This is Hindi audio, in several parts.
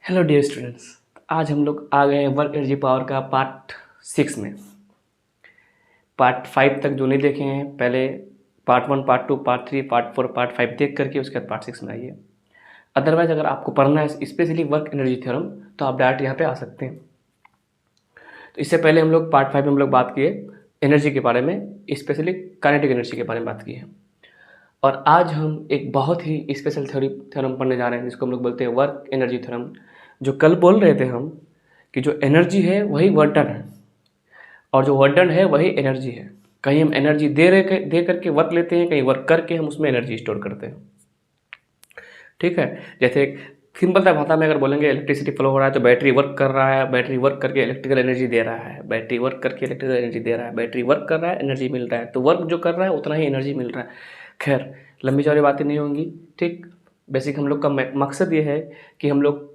Hello dear students. आज हम लोग आ गए हैं वर्क एनर्जी पावर का पार्ट 6 में। पार्ट 5 तक जो नहीं देखे हैं, पहले part 1, part 2, part 3, part 4, part 5 देख करके उसके बाद पार्ट 6 में आइए। अदरवाइज अगर आपको पढ़ना है स्पेशली वर्क एनर्जी थ्योरम तो आप डायरेक्ट यहाँ पे आ सकते हैं। तो इससे पहले हम लोग पार्ट 5 में हम लोग बात किए एनर्जी के बारे में, स्पेशली काइनेटिक एनर्जी के बारे में बात की है। और आज हम एक बहुत ही स्पेशल थ्योरम पढ़ने जा रहे हैं जिसको हम लोग बोलते हैं वर्क एनर्जी थ्योरम। जो कल बोल रहे थे हम कि जो एनर्जी है वही वर्क डन है और जो वर्क डन है वही एनर्जी है। कहीं हम एनर्जी दे करके वर्क लेते हैं, कहीं वर्क करके हम उसमें एनर्जी स्टोर करते हैं। ठीक है, जैसे सिंपल सा भाषा में अगर बोलेंगे इलेक्ट्रिसिटी फ्लो हो रहा है तो बैटरी वर्क कर रहा है, बैटरी वर्क करके इलेक्ट्रिकल एनर्जी दे रहा है, बैटरी वर्क करके इलेक्ट्रिकल एनर्जी दे रहा है, बैटरी वर्क कर रहा है, एनर्जी मिल रहा है। तो वर्क जो कर रहा है उतना ही एनर्जी मिल रहा है। खैर, लंबी चौड़ी बातें नहीं होंगी। ठीक, बेसिक हम लोग का मकसद ये है कि हम लोग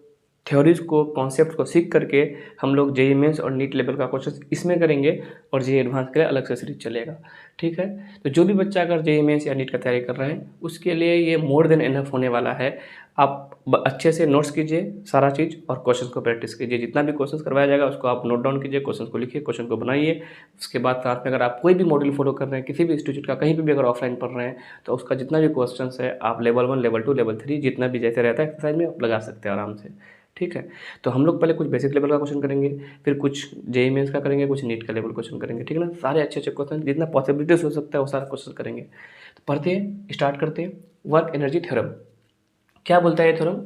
थ्योरीज को, कॉन्सेप्ट को सीख करके हम लोग जेईई मेंस और नीट लेवल का क्वेश्चन इसमें करेंगे और जेईई एडवांस के लिए अलग से सीरीज चलेगा। ठीक है, तो जो भी बच्चा अगर जेईई मेंस या नीट का तैयारी कर रहे हैं उसके लिए ये मोर देन इनफ होने वाला है। आप अच्छे से नोट्स कीजिए सारा चीज़ और क्वेश्चन को प्रैक्टिस कीजिए। जितना भी क्वेश्चन करवाया जाएगा उसको आप नोट डाउन कीजिए, क्वेश्चन को लिखिए, क्वेश्चन को बनाइए। उसके बाद साथ में अगर आप कोई भी मॉड्यूल फॉलो कर रहे हैं किसी भी इंस्टीट्यूट का, कहीं भी अगर ऑफलाइन पढ़ रहे हैं तो उसका जितना भी क्वेश्चन है आप लेवल 1, लेवल 2, लेवल 3 जितना भी जैसे रहता है एक्सरसाइज में आप लगा सकते हैं आराम से। ठीक है, तो हम लोग पहले कुछ बेसिक लेवल का क्वेश्चन करेंगे, फिर कुछ जेईई मेंस का करेंगे, कुछ नीट का लेवल क्वेश्चन करेंगे। ठीक है ना, सारे अच्छे अच्छे क्वेश्चन जितना पॉसिबिलिटीज हो सकता है वो सारा क्वेश्चन करेंगे। तो पढ़ते हैं, स्टार्ट करते हैं। वर्क एनर्जी थ्योरम क्या बोलता है ये थ्योरम?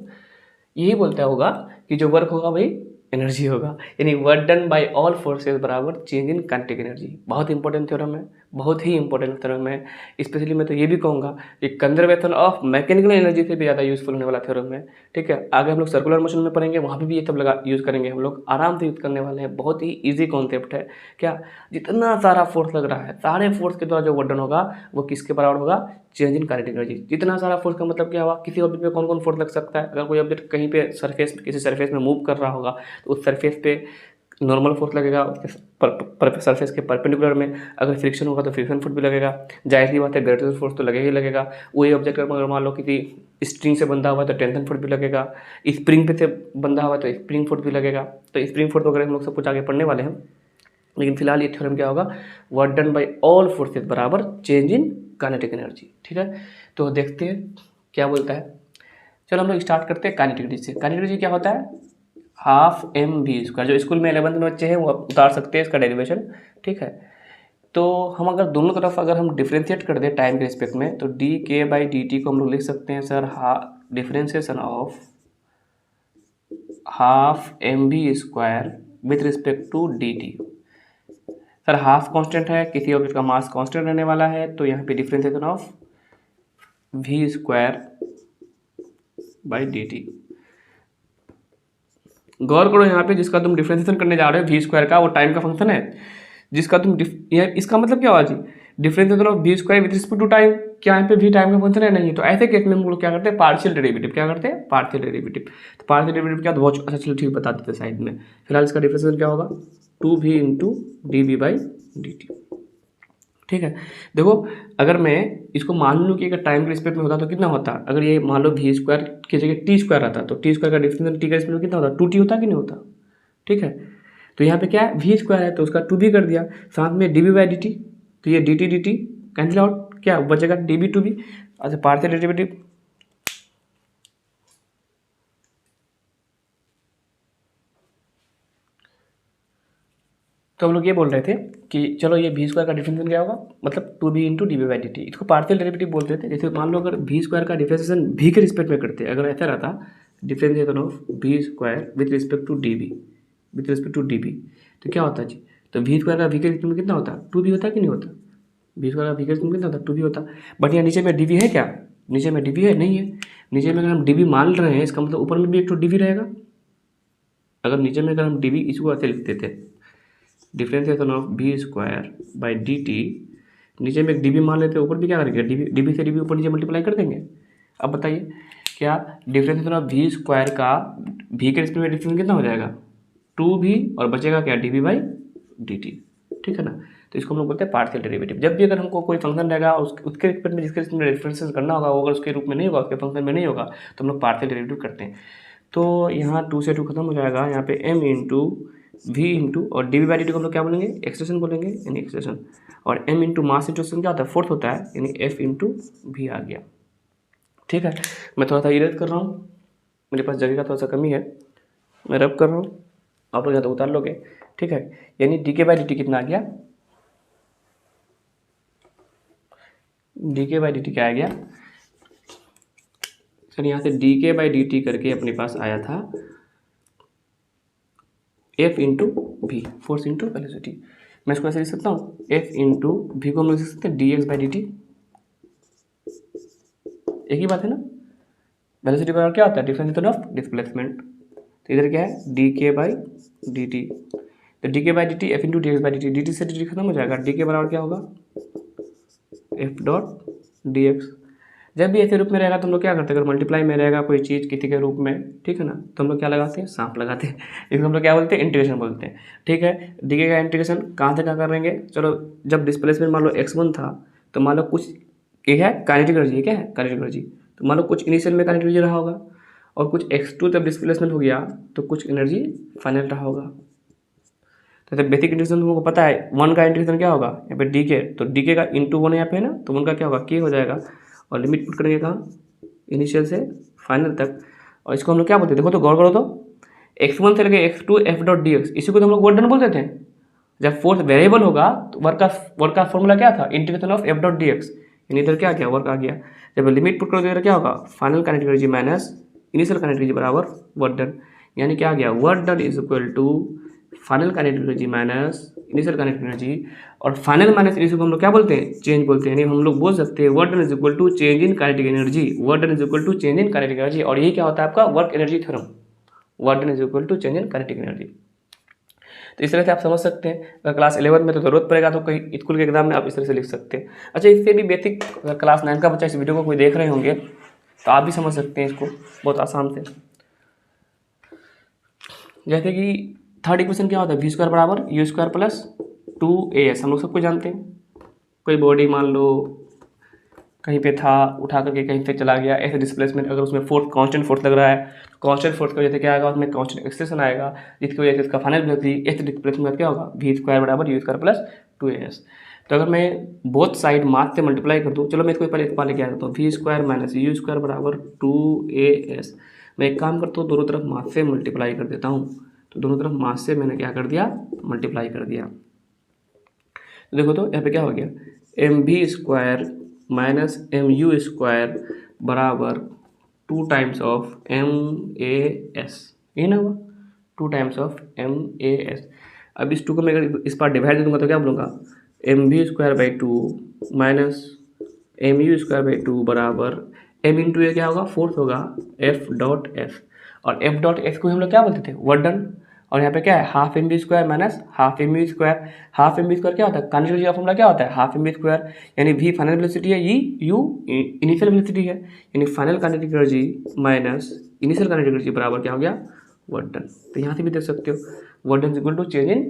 यही बोलता होगा कि जो वर्क होगा वही एनर्जी होगा, यानी work done by all forces बराबर चेंज इन काइनेटिक एनर्जी। बहुत इंपॉर्टेंट थ्योरम है, बहुत ही इंपॉर्टेंट थ्योरम है। स्पेशली मैं तो ये भी कहूँगा कि कंजर्वेशन ऑफ मैकेनिकल एनर्जी से भी ज़्यादा यूजफुल होने वाला थ्योरम है। ठीक है, आगे हम लोग सर्कुलर मोशन में पढ़ेंगे, वहाँ पे भी ये सब लगा यूज़ करेंगे, हम लोग आराम से यूज़ करने वाले हैं। बहुत ही ईजी कॉन्सेप्ट है। क्या, जितना सारा फोर्स लग रहा है सारे फोर्स के द्वारा जो वर्क डन होगा वो किसके बराबर होगा? Change in kinetic energy. जितना सारा फोर्स का मतलब क्या हुआ? किसी ऑब्जेक्ट पे कौन कौन फोर्स लग सकता है? अगर कोई ऑब्जेक्ट कहीं पे सरफेस, किसी सरफेस में मूव कर रहा होगा तो उस सरफेस पे नॉर्मल फोर्स लगेगा, उसके सरफेस के परपेंडिकुलर में। अगर फ्रिक्शन होगा तो फ्रिक्शन फोर्स भी लगेगा। जाहिर सी बात है ग्रेविटेशनल फोर्स तो लगेगा ही लगेगा। वही ऑब्जेक्ट अगर मान लो किसी स्ट्रिंग से बंधा हुआ है तो टेंशन फोर्स भी लगेगा। स्प्रिंग पे से बंधा हुआ है तो स्प्रिंग फोर्स भी लगेगा। तो स्प्रिंग फोर्स वगैरह हम लोग सब कुछ आगे पढ़ने वाले हैं, लेकिन फिलहाल ये थ्योरम क्या होगा? Work done by all forces बराबर चेंज इन काइनेटिक एनर्जी। ठीक है, तो देखते हैं क्या बोलता है। चलो हम लोग स्टार्ट करते हैं काइनेटिक एनर्जी से। काइनेटिक एनर्जी क्या होता है? Half M V square. जो स्कूल में 11th में बच्चे हैं वो उतार सकते हैं इसका डेरिवेशन। ठीक है, तो हम अगर दोनों तरफ अगर हम डिफ्रेंशिएट कर दें टाइम के रिस्पेक्ट में तो डी के बाई डी टी को हम लोग लिख सकते हैं sir differentiation of half M V square with respect to D T. Sir half constant है, किसी ऑब्जेक्ट का मास कांस्टेंट रहने वाला है, तो यहाँ पे differentiation of V square by D T. गौर करो यहाँ पे जिसका तुम डिफ्रेंशिएशन करने जा रहे हो वी स्क्वायर का, वो टाइम का फंक्शन है। जिसका तुम इसका मतलब क्या हुआ जी? Differentiation of V square with respect to time. क्या यहाँ पे वी टाइम का फंक्शन है? नहीं। तो ऐसे केस में हम लोग क्या करते हैं? Partial derivative. क्या करते हैं? Partial derivative. तो पार्शियल डेरिवेटिव क्या? तो बहुत अच्छा, चलो ठीक बता देते साइड में। फिलहाल इसका डिफ्रेंशिएशन क्या होगा? 2v into D V by D T. ठीक है, देखो अगर मैं इसको मान लूँ कि अगर टाइम के रिस्पेक्ट में होता तो कितना होता? अगर ये मान लो वी स्क्वायर की जगह टी स्क्वायर रहता तो टी स्क्वायर का डिफरेंस टी के रिस्पेक्ट में कितना होता? 2t होता कि नहीं होता? ठीक है, तो यहाँ पे क्या है? वी स्क्वायर है तो उसका 2b कर दिया, साथ में D V by D T. तो ये डी टी कैंसिल आउट, क्या बचेगा? D B two B. अच्छा, पार्शियल डेरिवेटिव तो हम लोग ये बोल रहे थे कि चलो ये वी स्क्वायर का डिफरेंशिएशन क्या होगा? मतलब 2b into D V by D T. इसको पार्शियल डेरिवेटिव बोलते थे। जैसे मान लो अगर वी स्क्वायर का डिफरेंशिएशन वी के रिस्पेक्ट में करते, अगर ऐसा रहता differentiation of V square with respect to D V, with respect to D V, तो क्या होता जी? तो वी स्क्वायर का वी के रिस्पेक्ट में कितना होता? 2b होता कि नहीं होता? वी स्क्वायर का वी के रिस्पेक्ट में कितना होता? 2b होता। बट यहाँ नीचे में डी वी है क्या? नीचे में डी वी है? नहीं है। नीचे में अगर हम डी वी मान रहे हैं इसका मतलब ऊपर में भी एक तो डी वी रहेगा। अगर नीचे में अगर हम डी वी इसको ऐसे लिख देते differentiation of V square by D T, नीचे में एक डी बी मान लेते हैं, ऊपर भी क्या करेंगे? डी बी से डी बी ऊपर नीचे मल्टीप्लाई कर देंगे। अब बताइए क्या डिफ्रेंशिएशन ऑफ वी स्क्वायर का वी के रिस्पेक्ट में डिफरेंस कितना हो जाएगा? 2v और बचेगा क्या? D B by D T. ठीक है ना, तो इसको हम लोग बोलते हैं पार्शियल डेरिवेटिव। जब भी अगर हमको कोई फंक्शन रहेगा उसके रिस्पेक्ट में जिसके रिस्पेक्ट में डिफरेंशिएशन करना होगा वो अगर उसके रूप में नहीं होगा, उसके फंक्शन में नहीं होगा, तो हम लोग पार्शियल डेरिवेटिव करते हैं। तो यहाँ 2 से 2 खत्म हो जाएगा, यहाँ पे m इंटू वी इंटू और D V by D T को हम लोग क्या बोलेंगे, एक्सप्रेशन बोलेंगे, यानी एक्सप्रेशन। और m into mass into expression क्या होता है, फोर्थ होता है, यानी f इंटू वी आ गया। ठीक है, मैं थोड़ा सा इरेज कर रहा हूँ, मेरे पास जगह का थोड़ा सा कमी है, मैं रब कर रहा हूँ, आप लोग यहाँ तो उतार लोगे। ठीक है, यानी डी के बाई डी टी कितना आ गया, डी के बाई डी टी क्या आ गया सर, यहाँ से डी के बाई डी टी करके अपने पास आया था F into V, force into velocity. मैं इसको ऐसे लिख सकता हूँ, एफ इंटू वी को हम लिख सकते हैं D x by D T, एक ही बात है ना। वेलोसिटी बराबर क्या होता है, डिफरेंस ऑफ डिस्प्लेसमेंट। तो इधर क्या है, डी के बाई डी टी, तो डी के by D T F into D x by D T, D T से डी टी खत्म हो जाएगा, डी के बराबर क्या होगा, एफ डॉट डी एक्स। जब भी ऐसे रूप में रहेगा तो हम लोग क्या करते हैं, अगर मल्टीप्लाई में रहेगा कोई चीज़ किसी के रूप में, ठीक है ना, तो हम लोग क्या लगाते हैं, सांप लगाते हैं, इसको हम लोग क्या बोलते हैं, इंटीग्रेशन बोलते हैं। ठीक है, डी के का इंटीग्रेशन कहाँ से कहाँ करेंगे, चलो जब डिस्प्लेसमेंट मान लो x1 था, तो मान लो कुछ ये है काइनेटिक एनर्जी, क्या है काइनेटिक एनर्जी, तो मान लो कुछ इनिशियल में काइनेटिक एनर्जी रहा होगा, और कुछ x2 जब डिस्प्लेसमेंट हो गया तो कुछ एनर्जी फाइनल रहा होगा। तो बेसिक इंटीग्रेशन तुमको पता है, 1 का इंटीग्रेशन क्या होगा, यहाँ पे डी के, तो डी के का इंटू 1 यहाँ पे है ना, तो 1 का क्या होगा, के हो जाएगा, और लिमिट पुट करेंगे कहाँ, इनिशियल से फाइनल तक। और इसको हम लोग क्या बोलते हैं, देखो तो गौर करो तो, x1 से लेके x2 F dot D x, इसी को तो हम लोग वर्क डन बोलते थे। जब फोर्स वेरिएबल होगा तो वर्क का फॉर्मूला क्या था, integration of F dot D x, यानी इधर क्या आ गया, वर्क आ गया। जब लिमिट पुट करो तो इधर क्या होगा, final kinetic energy minus initial kinetic energy बराबर वर्क डन, यानी क्या आ गया, work done is equal to final kinetic energy minus initial kinetic energy. और फाइनल माइनस इनिशियल को हम लोग क्या बोलते हैं, चेंज बोलते हैं, यानी हम लोग बोल सकते हैं work done is equal to change in kinetic energy, work done is equal to change in kinetic energy. और ये क्या होता है आपका work energy theorem, work done is equal to change in kinetic energy. तो इस तरह से आप समझ सकते हैं, अगर क्लास 11 में तो जरूरत पड़ेगा तो कहीं स्कूल के एग्जाम में आप इस तरह से लिख सकते हैं। अच्छा, इससे भी बेसिक, अगर क्लास 9 का बच्चा इस वीडियो को कोई देख रहे होंगे तो आप भी समझ सकते हैं इसको बहुत आसान से। जैसे कि थर्ड इक्वेशन क्या होता है, वी स्क्वायर बराबर यू स्क्वायर प्लस 2as, हम लोग सबको जानते हैं। कोई बॉडी मान लो कहीं पे था, उठा करके कहीं पे चला गया, ऐसे डिस्प्लेसमेंट, अगर उसमें फोर्स कांस्टेंट फोर्स लग रहा है, कांस्टेंट फोर्स की वजह से क्या आएगा, उसमें कांस्टेंट एक्सेलेरेशन आएगा, जिसकी वजह से इसका फाइनल वेलोसिटी ऐसे डिस्प्लेसमेंट क्या होगा, वी स्क्वायर बराबर यू स्क्वायर प्लस 2as। तो अगर मैं बोथ साइड मास से मल्टीप्लाई कर दूँ, चलो मैं इसको पहले लेके आ जाता हूँ, V square minus U square बराबर 2as। मैं एक काम करता हूँ, दोनों तरफ मास से मल्टीप्लाई कर देता हूँ, तो दोनों तरफ मास से मैंने क्या कर दिया, मल्टीप्लाई कर दिया। तो देखो तो यहाँ पे क्या हो गया, M V square minus M U square बराबर 2 times of M A S, ये ना हुआ, 2 times of M A S. अब इस 2 को मैं अगर इस पार डिवाइड दे दूँगा तो क्या बोलूँगा, M V square by 2 minus M U square by 2 बराबर एम इंटू ए क्या होगा, फोर्स होगा, एफ डॉट एस। और एफ डॉट एस को हम लोग क्या बोलते थे, वर्क डन। और यहाँ पे क्या है, half M B square minus half M B square. Half M B square क्या होता है, काइनेटिक एनर्जी का फॉर्मूला क्या होता है, हाफ एम बी स्क्वायर, यानी वी फाइनल वेलोसिटी है, यू इनिशियल वेलोसिटी है, यानी final kinetic energy minus initial kinetic energy बराबर क्या हो गया, वर्क डन। तो यहाँ से भी देख सकते हो, work done is equal to change in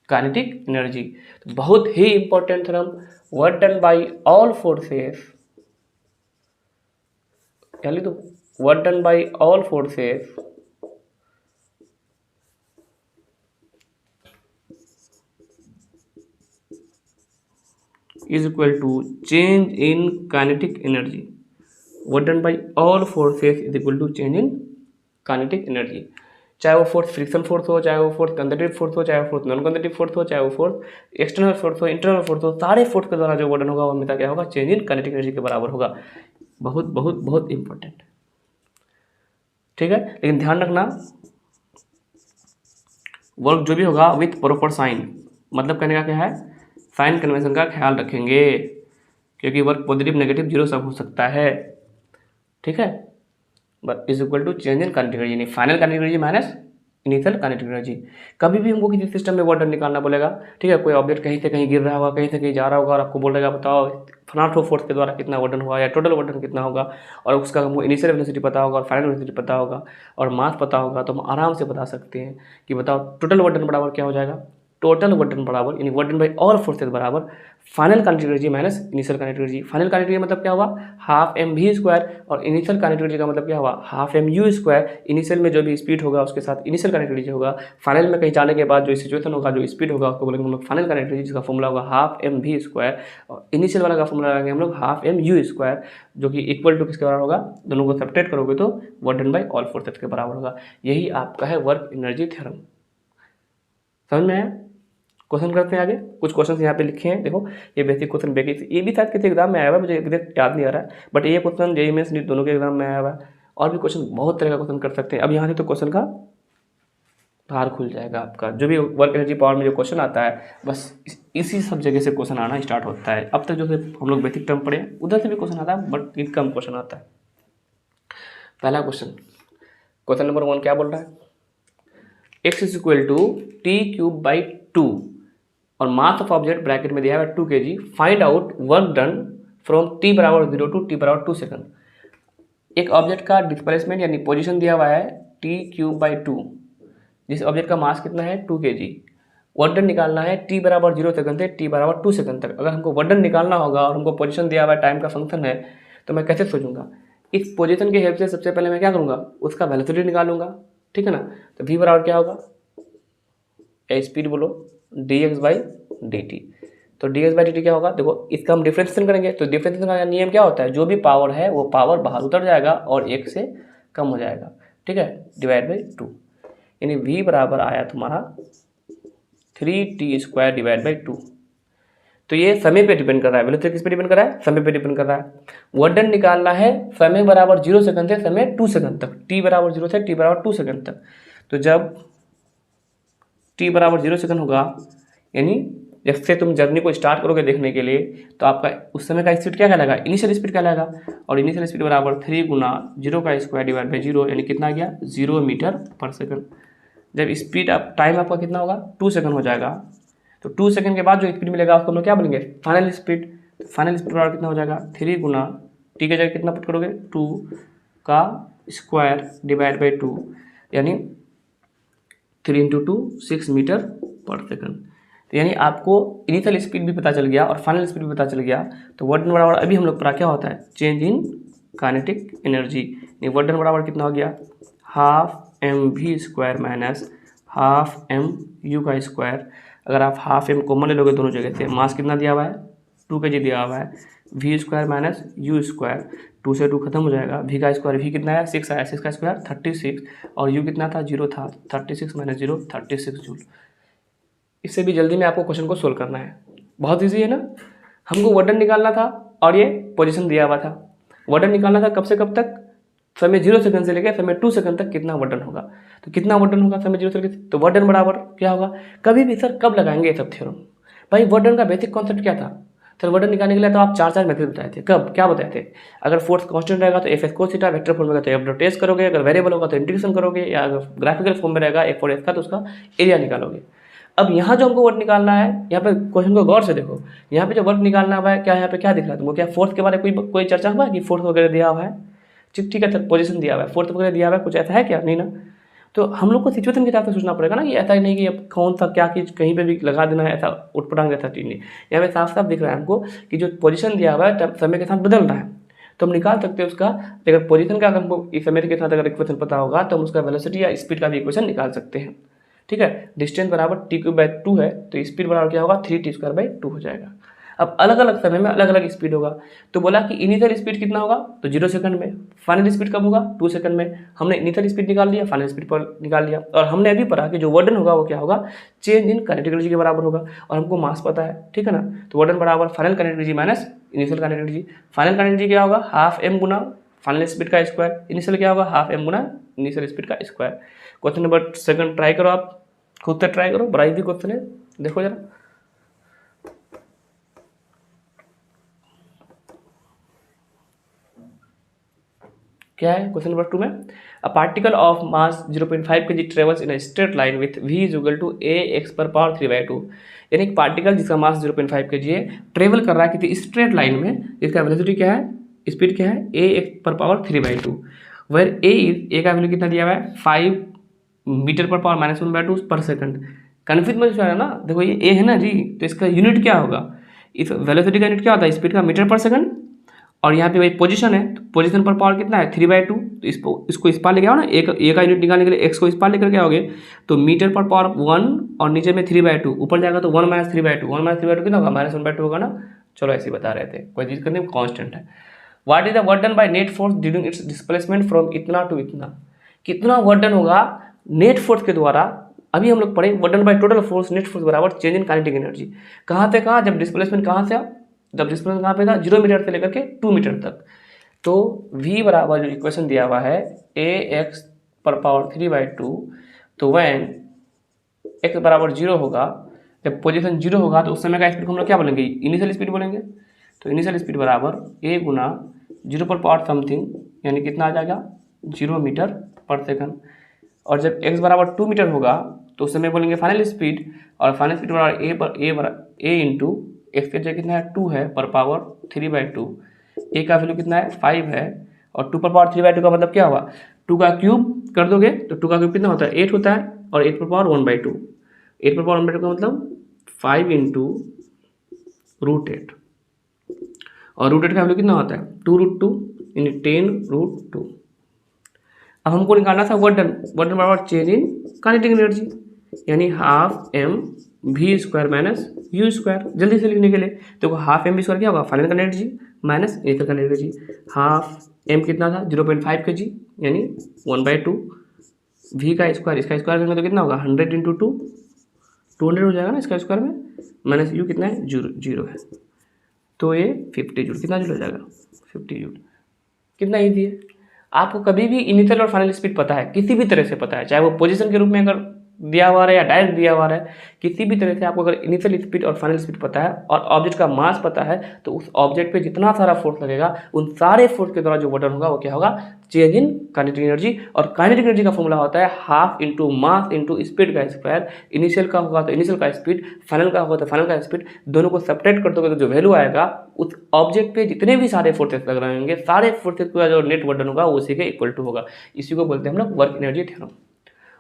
kinetic energy. तो बहुत ही important theorem, work done by all forces, यानी तो work done by all forces is equal to change in kinetic energy, work done by all forces is equal to change in kinetic energy। चाहे वो फोर्स फ्रिक्शन फोर्स हो, चाहे वो फोर्स कंजर्वेटिव फोर्स हो, चाहे वो फोर्स नॉन कंजर्वेटिव फोर्स हो, चाहे वो फोर्स एक्सटर्नल फोर्स हो, इंटरनल फोर्स हो, सारे फोर्स के द्वारा जो वर्क डन होगा वो हमेशा क्या होगा, चेंज इन काइनेटिक एनर्जी के बराबर होगा। बहुत बहुत बहुत इंपॉर्टेंट, ठीक है। लेकिन ध्यान रखना, वर्क जो भी होगा विथ प्रॉपर साइन, मतलब कहने का क्या है, साइन कन्वेंशन का ख्याल रखेंगे, क्योंकि वर्क पॉजिटिव नेगेटिव जीरो सब हो सकता है, ठीक है। But is equal to change in kinetic energy, यानी final kinetic energy minus initial kinetic energy. कभी भी हमको किसी सिस्टम में वर्क डन निकालना बोलेगा, ठीक है, कोई ऑब्जेक्ट कहीं से कहीं गिर रहा होगा, कहीं से कहीं जा रहा होगा, और आपको बोलेगा बताओ फलाना फोर्स के द्वारा कितना वर्क डन हुआ, या टोटल वर्क डन कितना होगा, और उसका हमको इनिशियल वेलोसिटी पता होगा और फाइनल वेलोसिटी पता होगा और मास पता होगा, तो हम आराम से बता सकते हैं कि बताओ टोटल वर्क डन बराबर क्या हो जाएगा, टोटल वर्क डन बराबर यानी work done by all forces बराबर final kinetic energy minus initial kinetic energy. Final kinetic energy मतलब क्या हुआ, हाफ एम वी स्क्वायर, और इनिशियल काइनेटिक एनर्जी का मतलब क्या हुआ, half M U square. Initial में जो भी स्पीड होगा उसके साथ इनिशियल काइनेटिक एनर्जी होगा, फाइनल में कहीं जाने के बाद जो सिचुएशन होगा, जो स्पीड होगा, उसको बोलेंगे हम लोग फाइनल काइनेटिक एनर्जी, जिसका फॉर्मूला होगा हाफ एम वी स्क्वायर, और इनिशियल वाला का फॉर्मूला लगाएंगे हम लोग हाफ एम यू स्क्वायर, जो कि इक्वल टू किसके बराबर होगा, दोनों को सब्ट्रैक्ट करोगे तो work done by all forces के बराबर होगा। यही आपका है वर्क एनर्जी थ्योरम। समझ में आया? क्वेश्चन करते हैं आगे। कुछ क्वेश्चन यहाँ पे लिखे हैं, देखो ये बेसिक क्वेश्चन बेसिक, ये भी शायद किसी एग्जाम में आया हुआ है, मुझे एग्जैक्ट याद नहीं आ रहा है, बट ये क्वेश्चन जेईई मेंस नीट दोनों के एग्जाम में आया हुआ है। और भी क्वेश्चन बहुत तरह का क्वेश्चन कर सकते हैं। अब यहाँ से तो क्वेश्चन का धार खुल जाएगा आपका, जो भी वर्क एनर्जी पावर में जो क्वेश्चन आता है बस इसी सब जगह से क्वेश्चन आना स्टार्ट होता है। अब तक जो हम लोग बेसिक टर्म पढ़े उधर से भी क्वेश्चन आता है, बट इन कम क्वेश्चन आता है। पहला क्वेश्चन नंबर 1 क्या बोल रहा है, x is equal to T cube by 2 और मास ऑफ ऑब्जेक्ट ब्रैकेट में दिया है 2 kg, find out work done from t बराबर 0 टू t बराबर 2 सेकंड। एक ऑब्जेक्ट का डिस्प्लेसमेंट यानी पोजीशन दिया हुआ है t क्यूब बाई 2, जिस ऑब्जेक्ट का मास कितना है 2 kg। वर्क डन निकालना है t बराबर 0 सेकंड से t बराबर 2 सेकंड तक। अगर हमको वर्क डन निकालना होगा और हमको पोजीशन दिया हुआ है, टाइम का फंक्शन है, तो मैं कैसे सोचूंगा, इस पोजीशन के हेल्प से सबसे पहले मैं क्या करूँगा, उसका वेलोसिटी निकालूंगा, ठीक है ना। तो v बराबर क्या होगा, स्पीड बोलो dx बाई dt। तो dx बाई dt क्या होगा, देखो इसका हम डिफरेंशिएशन करेंगे, तो डिफरेंशिएशन का नियम क्या होता है, जो भी पावर है वो पावर बाहर उतर जाएगा और 1 से कम हो जाएगा, ठीक है, डिवाइड बाई 2, यानी v बराबर आया तुम्हारा 3t² डिवाइड बाई 2। तो ये समय पे डिपेंड कर रहा है, वेलोसिटी किस पे डिपेंड कर रहा है, समय पे डिपेंड कर रहा है। वर्क डन निकालना है समय बराबर 0 सेकंड से समय 2 सेकंड तक, t बराबर 0 से t बराबर 2 सेकंड तक। तो जब t बराबर 0 सेकंड होगा, यानी जब से तुम जर्नी को स्टार्ट करोगे देखने के लिए, तो आपका उस समय का स्पीड क्या कहलाएगा, इनिशियल स्पीड कहलाएगा। और इनिशियल स्पीड बराबर 3 गुना 0 का स्क्वायर डिवाइड बाई 0, यानी कितना आ गया 0 मीटर पर सेकंड। जब स्पीड टाइम आपका कितना होगा 2 सेकंड हो जाएगा, तो 2 सेकंड के बाद जो स्पीड मिलेगा उसको हम लोग क्या बोलेंगे, फाइनल स्पीड। फाइनल स्पीड बराबर कितना हो जाएगा 3 गुना t के जगह कितना पुट करोगे 2 का स्क्वायर डिवाइड बाई 2, यानी 3 × 2 6 मीटर पर सेकंड। तो यानी आपको इनिशियल स्पीड भी पता चल गया और फाइनल स्पीड भी पता चल गया। तो वर्क डन बराबर अभी हम लोग पढ़ा क्या होता है, change in kinetic energy. Work done बराबर कितना हो गया, half M V square minus half M U का स्क्वायर। अगर आप हाफ एम कॉमन ले लोगे दोनों जगह से, मास कितना दिया हुआ है 2 kg दिया हुआ है, V square minus U square, 2 से 2 खत्म हो जाएगा, वी का स्क्वायर, वी कितना है 6 आया, 6 का स्क्वायर 36, और यू कितना था 0 था, 36 माइनस 0 36 जूल। इससे भी जल्दी में आपको क्वेश्चन को सोल्व करना है, बहुत ईजी है ना। हमको वर्क डन निकालना था और ये पोजीशन दिया हुआ था। वर्क डन निकालना था कब से कब तक, समय 0 सेकंड से लेकर समय 2 सेकंड तक कितना वर्क डन होगा। तो कितना वर्क डन होगा समय 0 से लेकर, तो वर्क डन बराबर क्या होगा, कभी भी सर कब लगाएंगे ये सब थ्योरम, भाई वर्क डन का बेसिक कॉन्सेप्ट क्या था, सर वर्क डन निकालने के लिए तो आप 4 मेथड बताए थे। कब क्या बताए थे, अगर फोर्स कांस्टेंट रहेगा तो F S cos theta, vector form में रहेगा तो एफ डॉट एस करोगे, अगर वेरिएबल होगा तो इंटीग्रेशन करोगे, या अगर ग्राफिकल फॉर्म में रहेगा एफ और एस का तो उसका एरिया निकालोगे। अब यहाँ जो हमको वर्क निकालना है, यहाँ पे क्वेश्चन को गौर से देखो, यहाँ पे जो वर्क निकालना हुआ है क्या, यहाँ पे क्या दिख रहा है तुमको, क्या फोर्स के बारे में कोई चर्चा हुआ है कि फोर्स वगैरह दिया हुआ है, ठीक है सर पोजीशन दिया हुआ है, फोर्स वगैरह दिया हुआ है, कुछ ऐसा है क्या, नहीं ना। तो हम लोग को सिचुएशन के हिसाब से सोचना पड़ेगा ना, कि ऐसा ही नहीं कि अब कौन सा क्या चीज़ कहीं पे भी लगा देना है, ऐसा उठपटांग ऐसा चीज़ नहीं। यहाँ पे साफ साफ दिख रहा है हमको कि जो पोजीशन दिया हुआ है समय के साथ बदल रहा है, तो हम निकाल सकते हैं उसका। अगर पोजीशन का अगर हमको इस समय के साथ अगर इक्वेशन पता होगा तो हम उसका वेलोसिटी या स्पीड का भी इक्वेशन निकाल सकते हैं, ठीक है। डिस्टेंस बराबर t³ है, तो स्पीड बराबर क्या होगा 3t²/2 हो जाएगा। अब अलग अलग समय में अलग अलग स्पीड होगा, तो बोला कि इनिशियल स्पीड कितना होगा, तो 0 सेकंड में, फाइनल स्पीड कब होगा 2 सेकंड में। हमने इनिशियल स्पीड निकाल लिया, फाइनल स्पीड पर निकाल लिया, और हमने अभी पढ़ा कि जो वर्क डन होगा वो क्या होगा, चेंज इन काइनेटिक एनर्जी के बराबर होगा, और हमको मास पता है, ठीक है ना। तो वर्क डन बराबर final kinetic energy minus initial kinetic energy. Final kinetic energy क्या होगा, हाफ एम गुना फाइनल स्पीड का स्क्वायर, इनिशियल क्या होगा हाफ एम गुना इनिशियल स्पीड का स्क्वायर। क्वेश्चन नंबर 2 ट्राई करो, आप खुद से ट्राई करो, बड़ा इजी क्वेश्चन है, देखो जरा क्या है। क्वेश्चन नंबर 2 में, a particle of mass 0.5 kg travels in a straight line with v is equal to ax/3/2। यानी एक पार्टिकल जिसका मास 0.5 kg है ट्रेवल कर रहा है किसी स्ट्रेट लाइन में, इसका वेलोसिटी क्या है, स्पीड क्या है ax/3/2, वेयर a का वैल्यू कितना दिया हुआ है 5 मीटर पर पावर -1/2 पर सेकंड। कन्फ्यूज मत हो ना, देखो ये ए है ना जी, तो इसका यूनिट क्या होगा, इस वेलोसिटी का यूनिट क्या होता है, स्पीड का मीटर पर सेकंड, और यहाँ पे भाई पोजीशन है, तो पोजीशन पर पावर कितना है 3/2, तो इसको इस पार लेके आओ ना, ए का यूनिट निकालने के लिए एक्स को इस पार लेकर के आओगे, तो मीटर पर पावर 1 और नीचे में 3/2, ऊपर जाएगा तो 1 - 3/2, 1 - 3/2 कितना होगा, -1/2 होगा ना। चलो ऐसे ही बता रहे थे, कोई चीज़ करने में कॉन्स्टेंट है। What is the work done by net force during its displacement from इतना टू इतना, कितना वर्क डन होगा नेट फोर्स के द्वारा। अभी हम लोग पढ़े work done by total force net force बराबर चेंज इन काइनेटिक एनर्जी। कहाँ से कहाँ, जब डिस्प्लेसमेंट कहाँ से, जब डिस्प्लेसमेंट कहाँ पे था 0 मीटर से लेकर के 2 मीटर तक। तो v बराबर जो इक्वेशन दिया हुआ है ax पर पावर 3/2, तो वैन x बराबर 0 होगा, जब पोजीशन 0 होगा तो उस समय का स्पीड को हम लोग क्या बोलेंगे, इनिशियल स्पीड बोलेंगे। तो इनिशियल स्पीड बराबर a गुना 0 पर पावर समथिंग, यानी कितना आ जाएगा 0 मीटर पर सेकंड। और जब x बराबर 2 मीटर होगा तो उस समय बोलेंगे फाइनल स्पीड, और फाइनल स्पीड बराबर a इंटू एक्स के जगह कितना है 2 है पर पावर 3/2, ए का वैल्यू कितना है 5 है, और 2 पर पावर 3/2 का मतलब क्या हुआ, 2 का क्यूब कर दोगे तो 2 का क्यूब कितना होता है 8 होता है, और 8 पर पावर 1/2, 8 पर पावर 1/2 का मतलब 5 इंटू √8, और √8 का वैल्यू कितना होता है 2√2 यानी 10√2। अब हमको निकालना था वर्क डन बराबर चेंज इन काइनेटिक एनर्जी, यानी ½ mv² माइनस u²। जल्दी से लिखने के लिए देखो ½ mv² क्या होगा, final kinetic energy minus initial kinetic energy. ½ m कितना था 0.5 kg, यानी 1/2, v का स्क्वायर, इसका स्क्वायर करेंगे तो कितना होगा 100 इंटू 2, 200 हो जाएगा ना इसका स्क्वायर में, माइनस u कितना है 0 है, तो ये 50 जूल, कितना जूल हो जाएगा 50 जूल। कितना ईजी है, आपको कभी भी इनिशियल और फाइनल स्पीड पता है, किसी भी तरह से पता है, चाहे वो पोजीशन के रूप में अगर दिया हुआ है या डायरेक्ट दिया हुआ है, किसी भी तरह से आपको अगर इनिशियल स्पीड और फाइनल स्पीड पता है और ऑब्जेक्ट का मास पता है, तो उस ऑब्जेक्ट पे जितना सारा फोर्स लगेगा उन सारे फोर्स के द्वारा जो वर्क डन होगा वो क्या होगा, चेंज इन काइनेटिक एनर्जी। और काइनेटिक एनर्जी का फॉर्मूला होता है ½ इंटू मास इंटू स्पीड का स्क्वायर। इनिशियल का होगा तो इनिशियल का स्पीड, फाइनल का होगा तो फाइनल का स्पीड, दोनों को सेपरेट कर दोगे तो जो वैल्यू आएगा उस ऑब्जेक्ट पे जितने भी सारे फोर्सेस लग रहे होंगे, सारे फोर्सेस का जो नेट वर्क डन होगा वो उसी के इक्वल टू होगा। इसी को बोलते हैं हम लोग वर्क एनर्जी थ्योरम,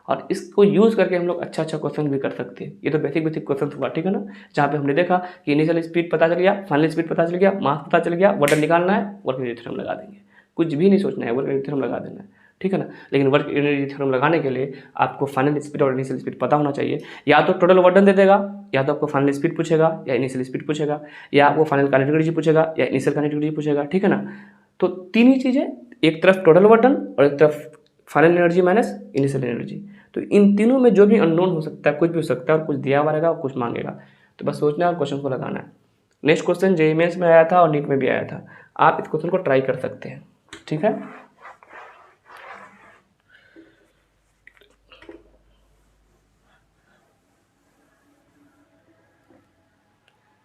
और इसको यूज़ करके हम लोग अच्छा क्वेश्चन भी कर सकते हैं। ये तो बेसिक क्वेश्चन हुआ, ठीक है ना, जहाँ पे हमने देखा कि इनिशियल स्पीड पता चल गया, फाइनल स्पीड पता चल गया, मास पता चल गया, वर्क डन निकालना है, वर्क एनर्जी थ्योरम लगा देंगे, कुछ भी नहीं सोचना है, वर्क एनर्जी थ्योरम लगा देना है, ठीक है ना। लेकिन वर्क एनर्जी थ्योरम लगाने के लिए आपको फाइनल स्पीड और इनिशियल स्पीड पता होना चाहिए। या तो टोटल वर्क डन दे देगा, या तो आपको फाइनल स्पीड पूछेगा, या इनिशियल स्पीड पूछेगा, या आपको फाइनल काइनेटिक एनर्जी पूछेगा, या इनिशियल काइनेटिक एनर्जी पूछेगा, ठीक है ना। तो तीन ही चीज़ें, एक तरफ टोटल वर्क डन और एक तरफ final energy minus initial energy. तो इन तीनों में जो भी अननोन हो सकता है, कुछ भी हो सकता है, और कुछ दिया हुआ रहेगा और कुछ मांगेगा, तो बस सोचना है और क्वेश्चन को लगाना है। नेक्स्ट क्वेश्चन जेईई मेंस में आया था और नीट में भी आया था, आप इस क्वेश्चन को ट्राई कर सकते हैं, ठीक है।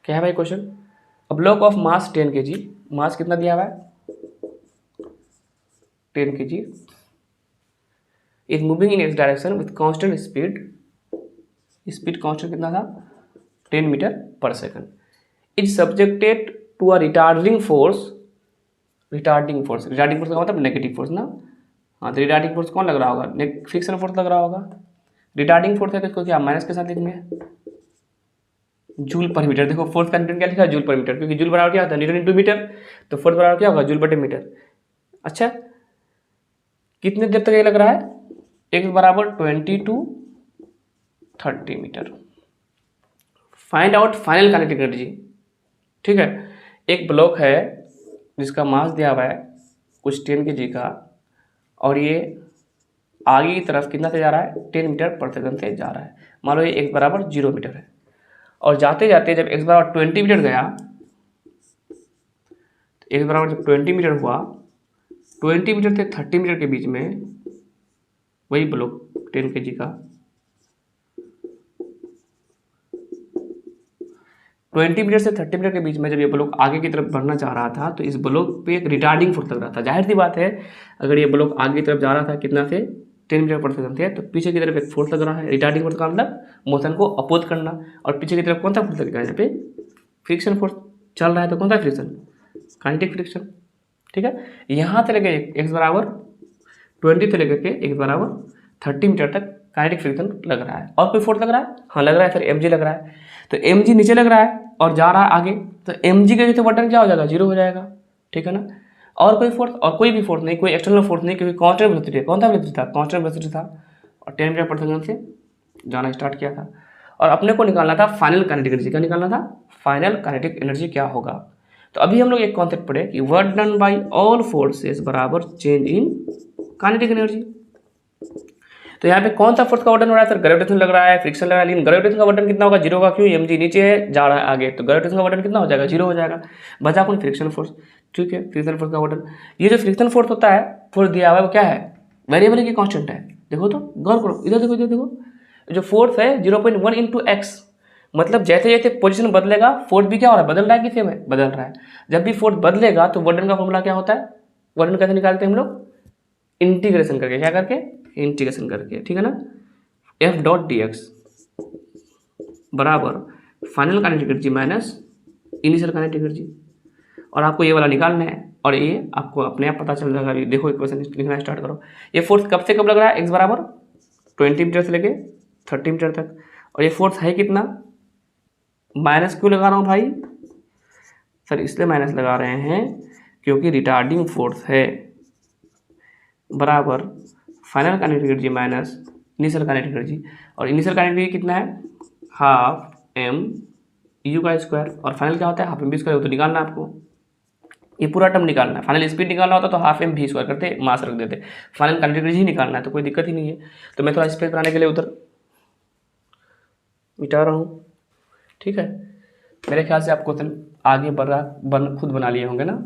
क्या है भाई question, a block of mass 10 kg, mass कितना दिया हुआ है 10 kg, is moving in X direction with constant speed, speed constant कितना था 10 मीटर पर second, is subjected to a retarding force का मतलब नेगेटिव फोर्स ना, हाँ तो रिटार्डिंग फोर्स कौन लग रहा होगा, फ्रिक्शन फोर्स लग रहा होगा। रिटार्डिंग फोर्स है तो इसको क्या माइनस के साथ लिखेंगे, जूल पर मीटर। देखो फोर्स का न्यूटन क्या लिखा है जूल पर मीटर, क्योंकि जूल बराबर क्या होता है न्यूटन इंटू मीटर, तो फोर्स बराबर क्या होगा जूल बटे मीटर। अच्छा कितने देर तक ये लग रहा है, x बराबर 20 to 30 metre. Find out final kinetic energy, ठीक है। एक ब्लॉक है जिसका मास दिया हुआ है कुछ 10 kg का, और ये आगे की तरफ कितना से जा रहा है 10 मीटर पर सेकंड से जा रहा है। मान लो ये x बराबर 0 मीटर है, और जाते जाते जब x बराबर 20 मीटर गया, तो x बराबर जब 20 मीटर हुआ, 20 मीटर से 30 मीटर के बीच में वही ब्लॉक 10 kg का 20 मीटर से 30 मीटर के बीच में जब ये ब्लॉक आगे की तरफ बढ़ना चाह रहा था, तो इस ब्लॉक पे एक रिटार्डिंग फोर्स लग रहा था। जाहिर सी बात है अगर ये ब्लॉक आगे की तरफ जा रहा था कितना से 10 मीटर पर सेकंड से, तो पीछे की तरफ एक फोर्स लग रहा है। रिटार्डिंग फोर्स का मतलब मोशन को अपोज करना, और पीछे की तरफ कौन सा फोर्स लगेगा, यहाँ पे फ्रिक्शन फोर्स चल रहा है, तो कौन सा फ्रिक्शन, काइनेटिक फ्रिक्शन, ठीक है। यहाँ से लेकर x बराबर 20 से लेकर के x बराबर 30 मीटर तक काइनेटिक फ्रिक्शन लग रहा है। और कोई फोर्स लग रहा है? हाँ लग रहा है, फिर mg लग रहा है। तो mg नीचे लग रहा है और जा रहा है आगे, तो mg के जो वर्डन क्या हो जाएगा? 0 हो जाएगा, ठीक है ना। और कोई फोर्स, और कोई भी फोर्स नहीं, कोई एक्सटर्नल फोर्स नहीं, क्योंकि कॉन्स्टेंट वेलोसिटी है। कौन सा वेलोसिटी था? कॉन्स्टेंट वेलोसिटी था, और 10 मीटर पर सेकंड से जाना स्टार्ट किया था। और अपने को निकालना था फाइनल काइनेटिक एनर्जी। क्या निकालना था? फाइनल काइनेटिक एनर्जी क्या होगा। तो अभी हम लोग एक कॉन्सेप्ट पढ़े कि work done by all forces बराबर चेंज इन काइनेटिक एनर्जी। तो यहाँ पे कौन सा फोर्स का वर्डन हो रहा है सर? ग्रेविटेशन लग रहा है, फ्रिक्शन लग रहा है, लेकिन ग्रेविटेशन का वर्डन कितना होगा? 0 होगा। क्यों? mg नीचे है, जा रहा है आगे, तो ग्रेविटेशन का वर्डन कितना हो जाएगा? 0 हो जाएगा। बचा कौन? फ्रिक्शन फोर्स, ठीक है, फ्रिक्शन फोर्स का वर्डन। ये जो फ्रिक्शन फोर्स होता है, फोर्स दिया हुआ है, वो क्या है? वेरिएबल की कांस्टेंट है। देखो तो, गौर करो, इधर देखो, इधर देखो, जो फोर्स है 0.1 इंटू एक्स, मतलब जैसे जैसे पोजीशन बदलेगा फोर्स भी क्या हो रहा है? बदल रहा है कि सेम है? बदल रहा है। जब भी फोर्स बदलेगा तो वर्डन का फॉर्मूला क्या होता है? वर्डन कैसे निकालते हैं हम लोग? इंटीग्रेशन करके। क्या करके? इंटीग्रेशन करके, ठीक है ना। एफ डॉट डी एक्स बराबर final kinetic energy minus initial kinetic energy. और आपको ये वाला निकालना है, और ये आपको अपने आप पता चल जाएगा। अभी देखो इक्वेशन लिखना स्टार्ट करो। ये फोर्स कब से कब लग रहा है? एक्स बराबर 20 मीटर से लेके 30 मीटर तक। और ये फोर्स है कितना? माइनस क्यों लगा रहा हूँ भाई? सर इसलिए माइनस लगा रहे हैं क्योंकि रिटार्डिंग फोर्स है, बराबर final kinetic energy minus initial kinetic energy. और इनिशियल काइनेटिक एनर्जी कितना है? हाफ एम यू का स्क्वायर, और फाइनल क्या होता है? Half M B square. तो निकालना है आपको, ये पूरा टर्म निकालना है। फाइनल स्पीड निकालना होता तो हाफ एम भी स्क्वायर करते, मास रख देते। फाइनल काइनेटिक एनर्जी ही निकालना है, तो कोई दिक्कत ही नहीं है। तो मैं थोड़ा स्पेस बनाने के लिए उधर मिटा रहा हूँ, ठीक है। मेरे ख्याल से आप क्वेश्चन आगे बढ़ रहा खुद बना लिए होंगे ना।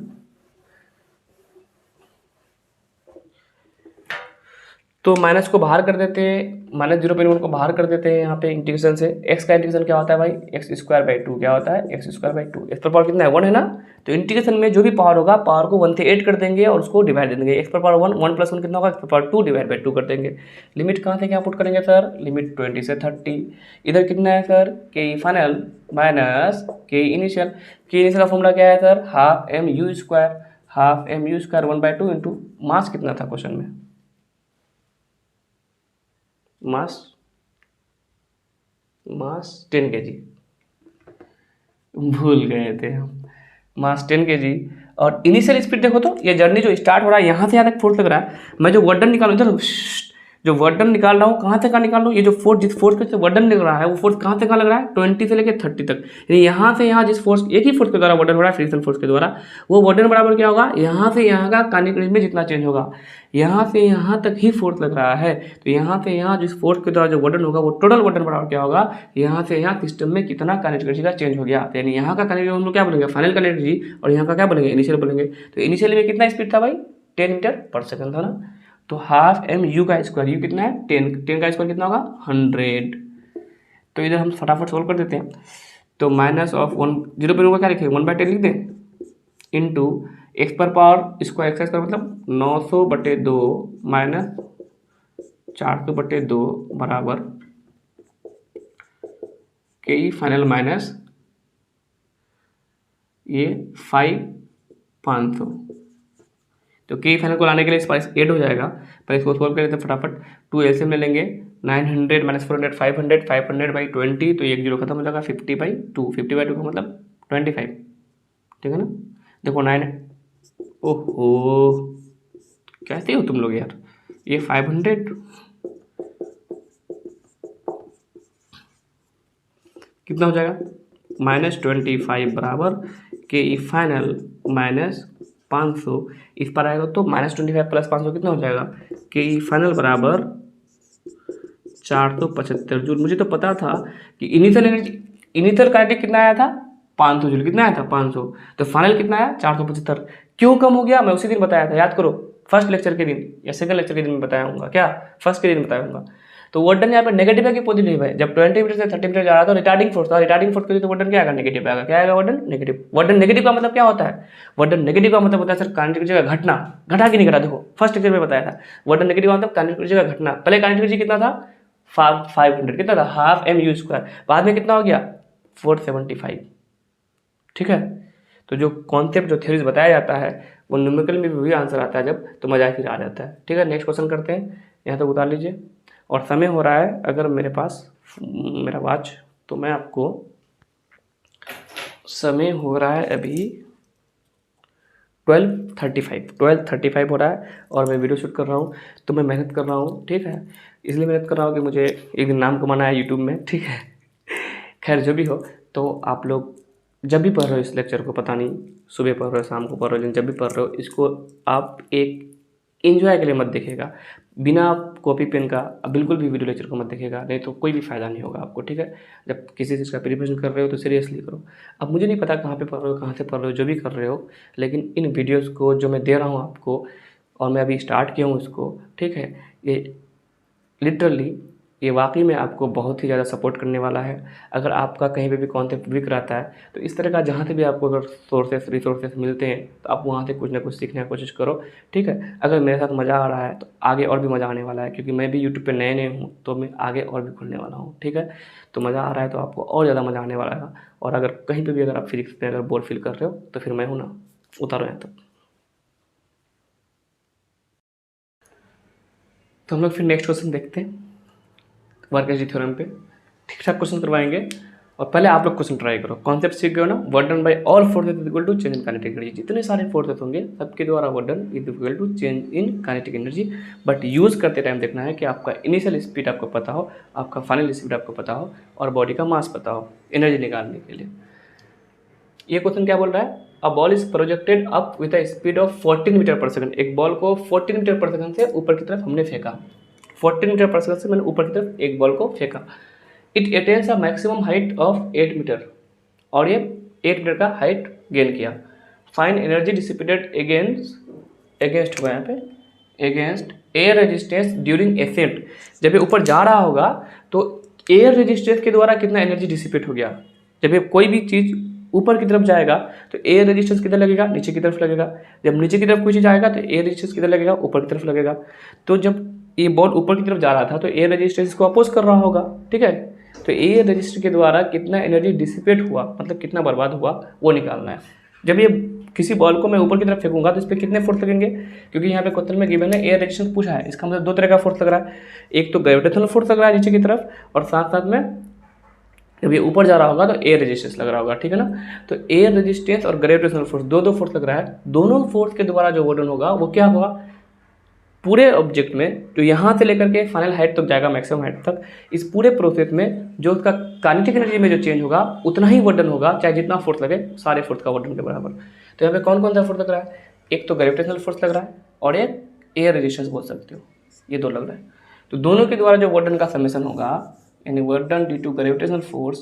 तो माइनस को बाहर कर देते हैं, माइनस 0.1 को बाहर कर देते हैं यहाँ पे इंटीग्रेशन से। एक्स का इंटीग्रेशन क्या होता है भाई? X square by 2। क्या होता है? X square by 2। एक्स पर पावर कितना है? 1 है ना। तो इंटीग्रेशन में जो भी पावर होगा, पावर को 1 से 8 कर देंगे और उसको डिवाइड दे देंगे। एक्स पर पावर 1, 1 प्लस 1 कितना होगा? एक्स पर पावर 2 डिवाइड बाई 2 कर देंगे। लिमिट कहाँ से क्या पुट करेंगे सर? लिमिट 20 से 30। इधर कितना है sir? K final minus K initial. K initial का फॉर्मूला क्या है sir? Half M U square. Half M U square 1/2 into mass कितना था क्वेश्चन में? मास 10 kg, भूल गए थे हम। मास 10 kg। और इनिशियल स्पीड देखो तो, ये जर्नी जो स्टार्ट हो रहा है यहाँ से यहाँ तक फोर्स लग रहा है। मैं जो वर्डन निकालूँ इधर, जो वर्डन निकाल रहा हूँ, कहाँ से कहाँ निकाल रहा हूँ? ये जो फोर्स, जिस फोर्स पे वर्डन लग रहा है, वो फोर्स कहाँ से कहाँ लग रहा है? 20 से लेकर 30 तक। यानी यहाँ से यहाँ जिस फोर्स, एक ही फोर्स के द्वारा वर्डन हो रहा है, फ्रिक्शन फोर्स के द्वारा, वो वर्डन बराबर क्या होगा? यहाँ से यहाँ का काइनेटिक एनर्जी में जितना चेंज होगा, यहाँ से यहाँ तक ही फोर्स लग रहा है, तो यहाँ से यहाँ जिस फोर्स के द्वारा जो वर्डन होगा, वो टोटल वर्डन बराबर क्या होगा? यहाँ से यहाँ सिस्टम में कितना काइनेटिक एनर्जी का चेंज हो गया। तो यानी यहाँ का काइनेटिक हम लोग क्या बोलेंगे? Final kinetic energy. और यहाँ का क्या बोलेंगे? इनिशियल बोलेंगे। तो इनिशियल में कितना स्पीड था भाई? 10 मीटर पर सेकंड था ना। तो हाफ एम यू का स्क्वायर, यू कितना है? 10 का स्क्वायर कितना होगा? 100। तो इधर हम फटाफट सोल्व कर देते हैं। तो माइनस ऑफ 1, 0.1 का क्या लिखेंगे? 1/10 लिख दें, इंटू एक्स पर पावर स्क्वायर, एक्स स्क्वायर मतलब 900/2 माइनस 400/2 बराबर के ई फाइनल माइनस ये 500। तो के फाइनल को लाने के लिए स्पाइस 8 हो जाएगा, पर इसको सोल्व करें तो फटाफट 2 एलसीएम ले लेंगे। 900 माइनस 400 500, 500/20, तो एक जीरो खत्म हो जाएगा। 50/2, 50/2 का मतलब 25, ठीक है ना। देखो 9, ओहो कैसे हो तुम लोग यार। ये 500 कितना हो जाएगा? -25 बराबर के ई फाइनल माइनस 500। इस पर आएगा तो -25 प्लस 500 कितना हो जाएगा? के ई फाइनल बराबर 475 जूल। मुझे तो पता था कि इनिशियल काइनेटिक कितना आया था? 500 जूल। कितना आया था? 500। तो फाइनल कितना आया? 475। क्यों कम हो गया? मैं उसी दिन बताया था, याद करो, फर्स्ट लेक्चर के दिन या सेकंड लेक्चर के दिन में बताया हूँ क्या? फर्स्ट के दिन बताया हूँ। तो वर्डन यहाँ पे नेगेटिव है कि पॉजिटिव है? जब 20 मीटर से 30 मीटर जा रहा था, रिटार्डिंग फोर्स था, रिटार्डिंग फोर्स के लिए तो वर्डन क्या आएगा? नेगेटिव आएगा। क्या आएगा? वर्डन नेगेटिव। वर्डन नेगेटिव का मतलब क्या होता है? वर्डन नेगेटिव का मतलब होता है सर काइनेटिक एनर्जी का घटना। घटा कि नहीं घटा? देखो फर्स्ट लेक्चर में बताया था, वर्डन नेगेटिव का मतलब काइनेटिक एनर्जी का घटना। पहले काइनेटिक एनर्जी कितना था? 500। कितना था? Half M U square. बाद में कितना हो गया? 475, ठीक है। तो जो कॉन्सेप्ट, जो थ्योरीज बताया जाता है, वो न्यूमेरिकल में भी आंसर आता है जब, तो मजा फिर आ जाता है, ठीक है। नेक्स्ट क्वेश्चन करते हैं, यहाँ तक उतार लीजिए। और समय हो रहा है अगर मेरे पास मेरा वॉच, तो मैं आपको समय हो रहा है अभी 12:35 हो रहा है और मैं वीडियो शूट कर रहा हूँ। तो मैं मेहनत कर रहा हूँ, ठीक है, इसलिए मेहनत कर रहा हूँ कि मुझे एक दिन नाम कमाना है यूट्यूब में, ठीक है। खैर जो भी हो, तो आप लोग जब भी पढ़ रहे हो इस लेक्चर को, पता नहीं सुबह पढ़ रहे हो, शाम को पढ़ रहे हो, लेकिन जब भी पढ़ रहे हो इसको आप एक एंजॉय के लिए मत देखिएगा, बिना कॉपी पेन का बिल्कुल भी वीडियो लेक्चर को मत देखिएगा, नहीं तो कोई भी फ़ायदा नहीं होगा आपको, ठीक है। जब किसी चीज़ का प्रिपरेशन कर रहे हो तो सीरियसली करो। अब मुझे नहीं पता कहाँ पे पढ़ रहे हो, कहाँ से पढ़ रहे हो, जो भी कर रहे हो, लेकिन इन वीडियोज़ को जो मैं दे रहा हूँ आपको, और मैं अभी स्टार्ट किया हूँ इसको, ठीक है, ये लिटरली ये वाकई में आपको बहुत ही ज़्यादा सपोर्ट करने वाला है। अगर आपका कहीं पे भी कॉन्सेप्ट वीक रहता है तो इस तरह का जहाँ से भी आपको अगर रिसोर्सेस मिलते हैं तो आप वहाँ से कुछ ना कुछ सीखने की कोशिश करो, ठीक है। अगर मेरे साथ मज़ा आ रहा है तो आगे और भी मज़ा आने वाला है, क्योंकि मैं भी यूट्यूब पे नए हूँ, तो मैं आगे और भी खुलने वाला हूँ, ठीक है। तो मज़ा आ रहा है तो आपको और ज़्यादा मज़ा आने वाला है। और अगर कहीं पर भी अगर आप फिजिक्स में अगर बोर फील कर रहे हो तो फिर मैं हूँ ना, उतारो यहाँ तक। तो हम लोग फिर नेक्स्ट क्वेश्चन देखते हैं, वर्केजी थ्योरम पे ठीक ठाक क्वेश्चन करवाएंगे। और पहले आप लोग क्वेश्चन ट्राई करो, कॉन्सेप्ट सीख गए हो ना। Work done by all forces is equal to change in kinetic energy, जितने सारे फोर्सेस होंगे सबके द्वारा work done is equal to change in kinetic energy. But use करते टाइम देखना है कि आपका इनिशियल स्पीड आपको पता हो, आपका फाइनल स्पीड आपको पता हो, और बॉडी का मास पता हो एनर्जी निकालने के लिए। ये क्वेश्चन क्या बोल रहा है, a ball is projected up with a speed of 14 metre पर सेकंड। एक बॉल को 14 मीटर पर सेकंड से ऊपर की तरफ हमने फेंका, 14 मीटर पर सेकंड से मैंने ऊपर की तरफ एक बॉल को फेंका। It attains a maximum height of 8 metre, और ये 8 मीटर का हाइट गेन किया। फाइन एनर्जी डिसिपेटेड अगेंस्ट हुआ यहाँ पे, against air resistance during ascent. जब ये ऊपर जा रहा होगा तो एयर रेजिस्टेंस के द्वारा कितना एनर्जी डिसिपेट हो गया। जब ये कोई भी चीज़ ऊपर की तरफ जाएगा तो एयर रेजिस्टेंस किधर लगेगा, नीचे की तरफ लगेगा। जब नीचे की तरफ कोई चीज़ आएगा तो एयर रेजिस्टेंस किधर लगेगा, ऊपर की तरफ लगेगा। तो जब ये बॉल ऊपर की तरफ जा रहा था तो एयर रेजिस्टेंस को अपोज कर रहा होगा, ठीक है। तो एयर रेजिस्टेंस के द्वारा कितना एनर्जी डिसिपेट हुआ, मतलब कितना बर्बाद हुआ, वो निकालना है। जब ये किसी बॉल को मैं ऊपर की तरफ फेंकूंगा तो इस पर कितने फोर्स लगेंगे, क्योंकि यहाँ पे क्वेश्चन में गिवन है एयर रेजिस्टेंस पूछा है, इसका मतलब दो तरह का फोर्स लग रहा है। एक तो ग्रेविटेशनल फोर्स लग रहा है नीचे की तरफ, और साथ साथ में जब ये ऊपर जा रहा होगा तो एयर रेजिस्टेंस लग रहा होगा, ठीक है ना। तो एयर रेजिस्टेंस और ग्रेविटेशनल फोर्स, दो फोर्स लग रहा है। दोनों फोर्स के द्वारा जो वजन होगा वो क्या होगा, पूरे ऑब्जेक्ट में जो यहाँ से लेकर के फाइनल हाइट तक जाएगा, मैक्सिमम हाइट तक, इस पूरे प्रोसेस में जो उसका काइनेटिक एनर्जी में जो चेंज होगा उतना ही वजन होगा, चाहे जितना फोर्स लगे, सारे फोर्स का वजन के बराबर। तो यहाँ पे कौन कौन सा फोर्स लग रहा है, एक तो ग्रेविटेशनल फोर्स लग रहा है और एक एयर रेजिस्टेंस बोल सकते हो, ये दो लग रहा है। तो दोनों के द्वारा जो वजन का समेशन होगा, यानी work done due to gravitational force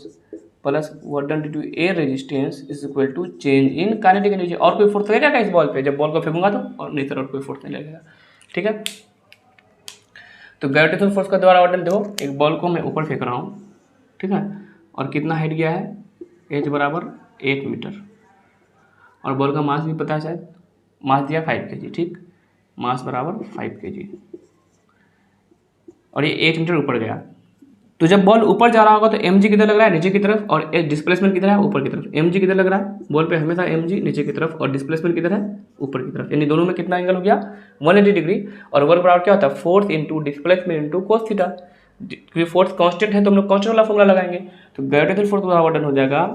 plus work done due to air resistance is equal to change in kinetic energy. और कोई फोर्स लगेगा क्या इस बॉल पे, जब बॉल को फेंकूंगा तो, और नहीं सर और कोई फोर्स नहीं लगेगा, ठीक है। तो ग्रेविटेशनल फोर्स का द्वारा वर्क देखो, एक बॉल को मैं ऊपर फेंक रहा हूँ, ठीक है, और कितना हाइट गया है, एच बराबर 8 मीटर, और बॉल का मास भी पता है शायद, मास दिया 5 kg, ठीक, मास बराबर 5 kg, और ये 8 मीटर ऊपर गया। तो जब बॉल ऊपर जा रहा होगा तो mg किधर लग रहा है, नीचे की तरफ, और डिस्प्लेसमेंट किधर है, ऊपर की तरफ। mg किधर लग रहा है बॉल पे, हमेशा mg नीचे की तरफ, और डिस्प्लेसमेंट किधर है, ऊपर की तरफ। यानी दोनों में कितना एंगल हो गया, 180 डिग्री। और वर्क बराबर क्या होता है, force into displacement into cos theta. क्योंकि फोर्स कांस्टेंट है तो हम लोग कांस्टेंट वाला फॉर्मूला लगाएंगे। तो ग्रेविटेशनल फोर्स का वर्क हो जाएगा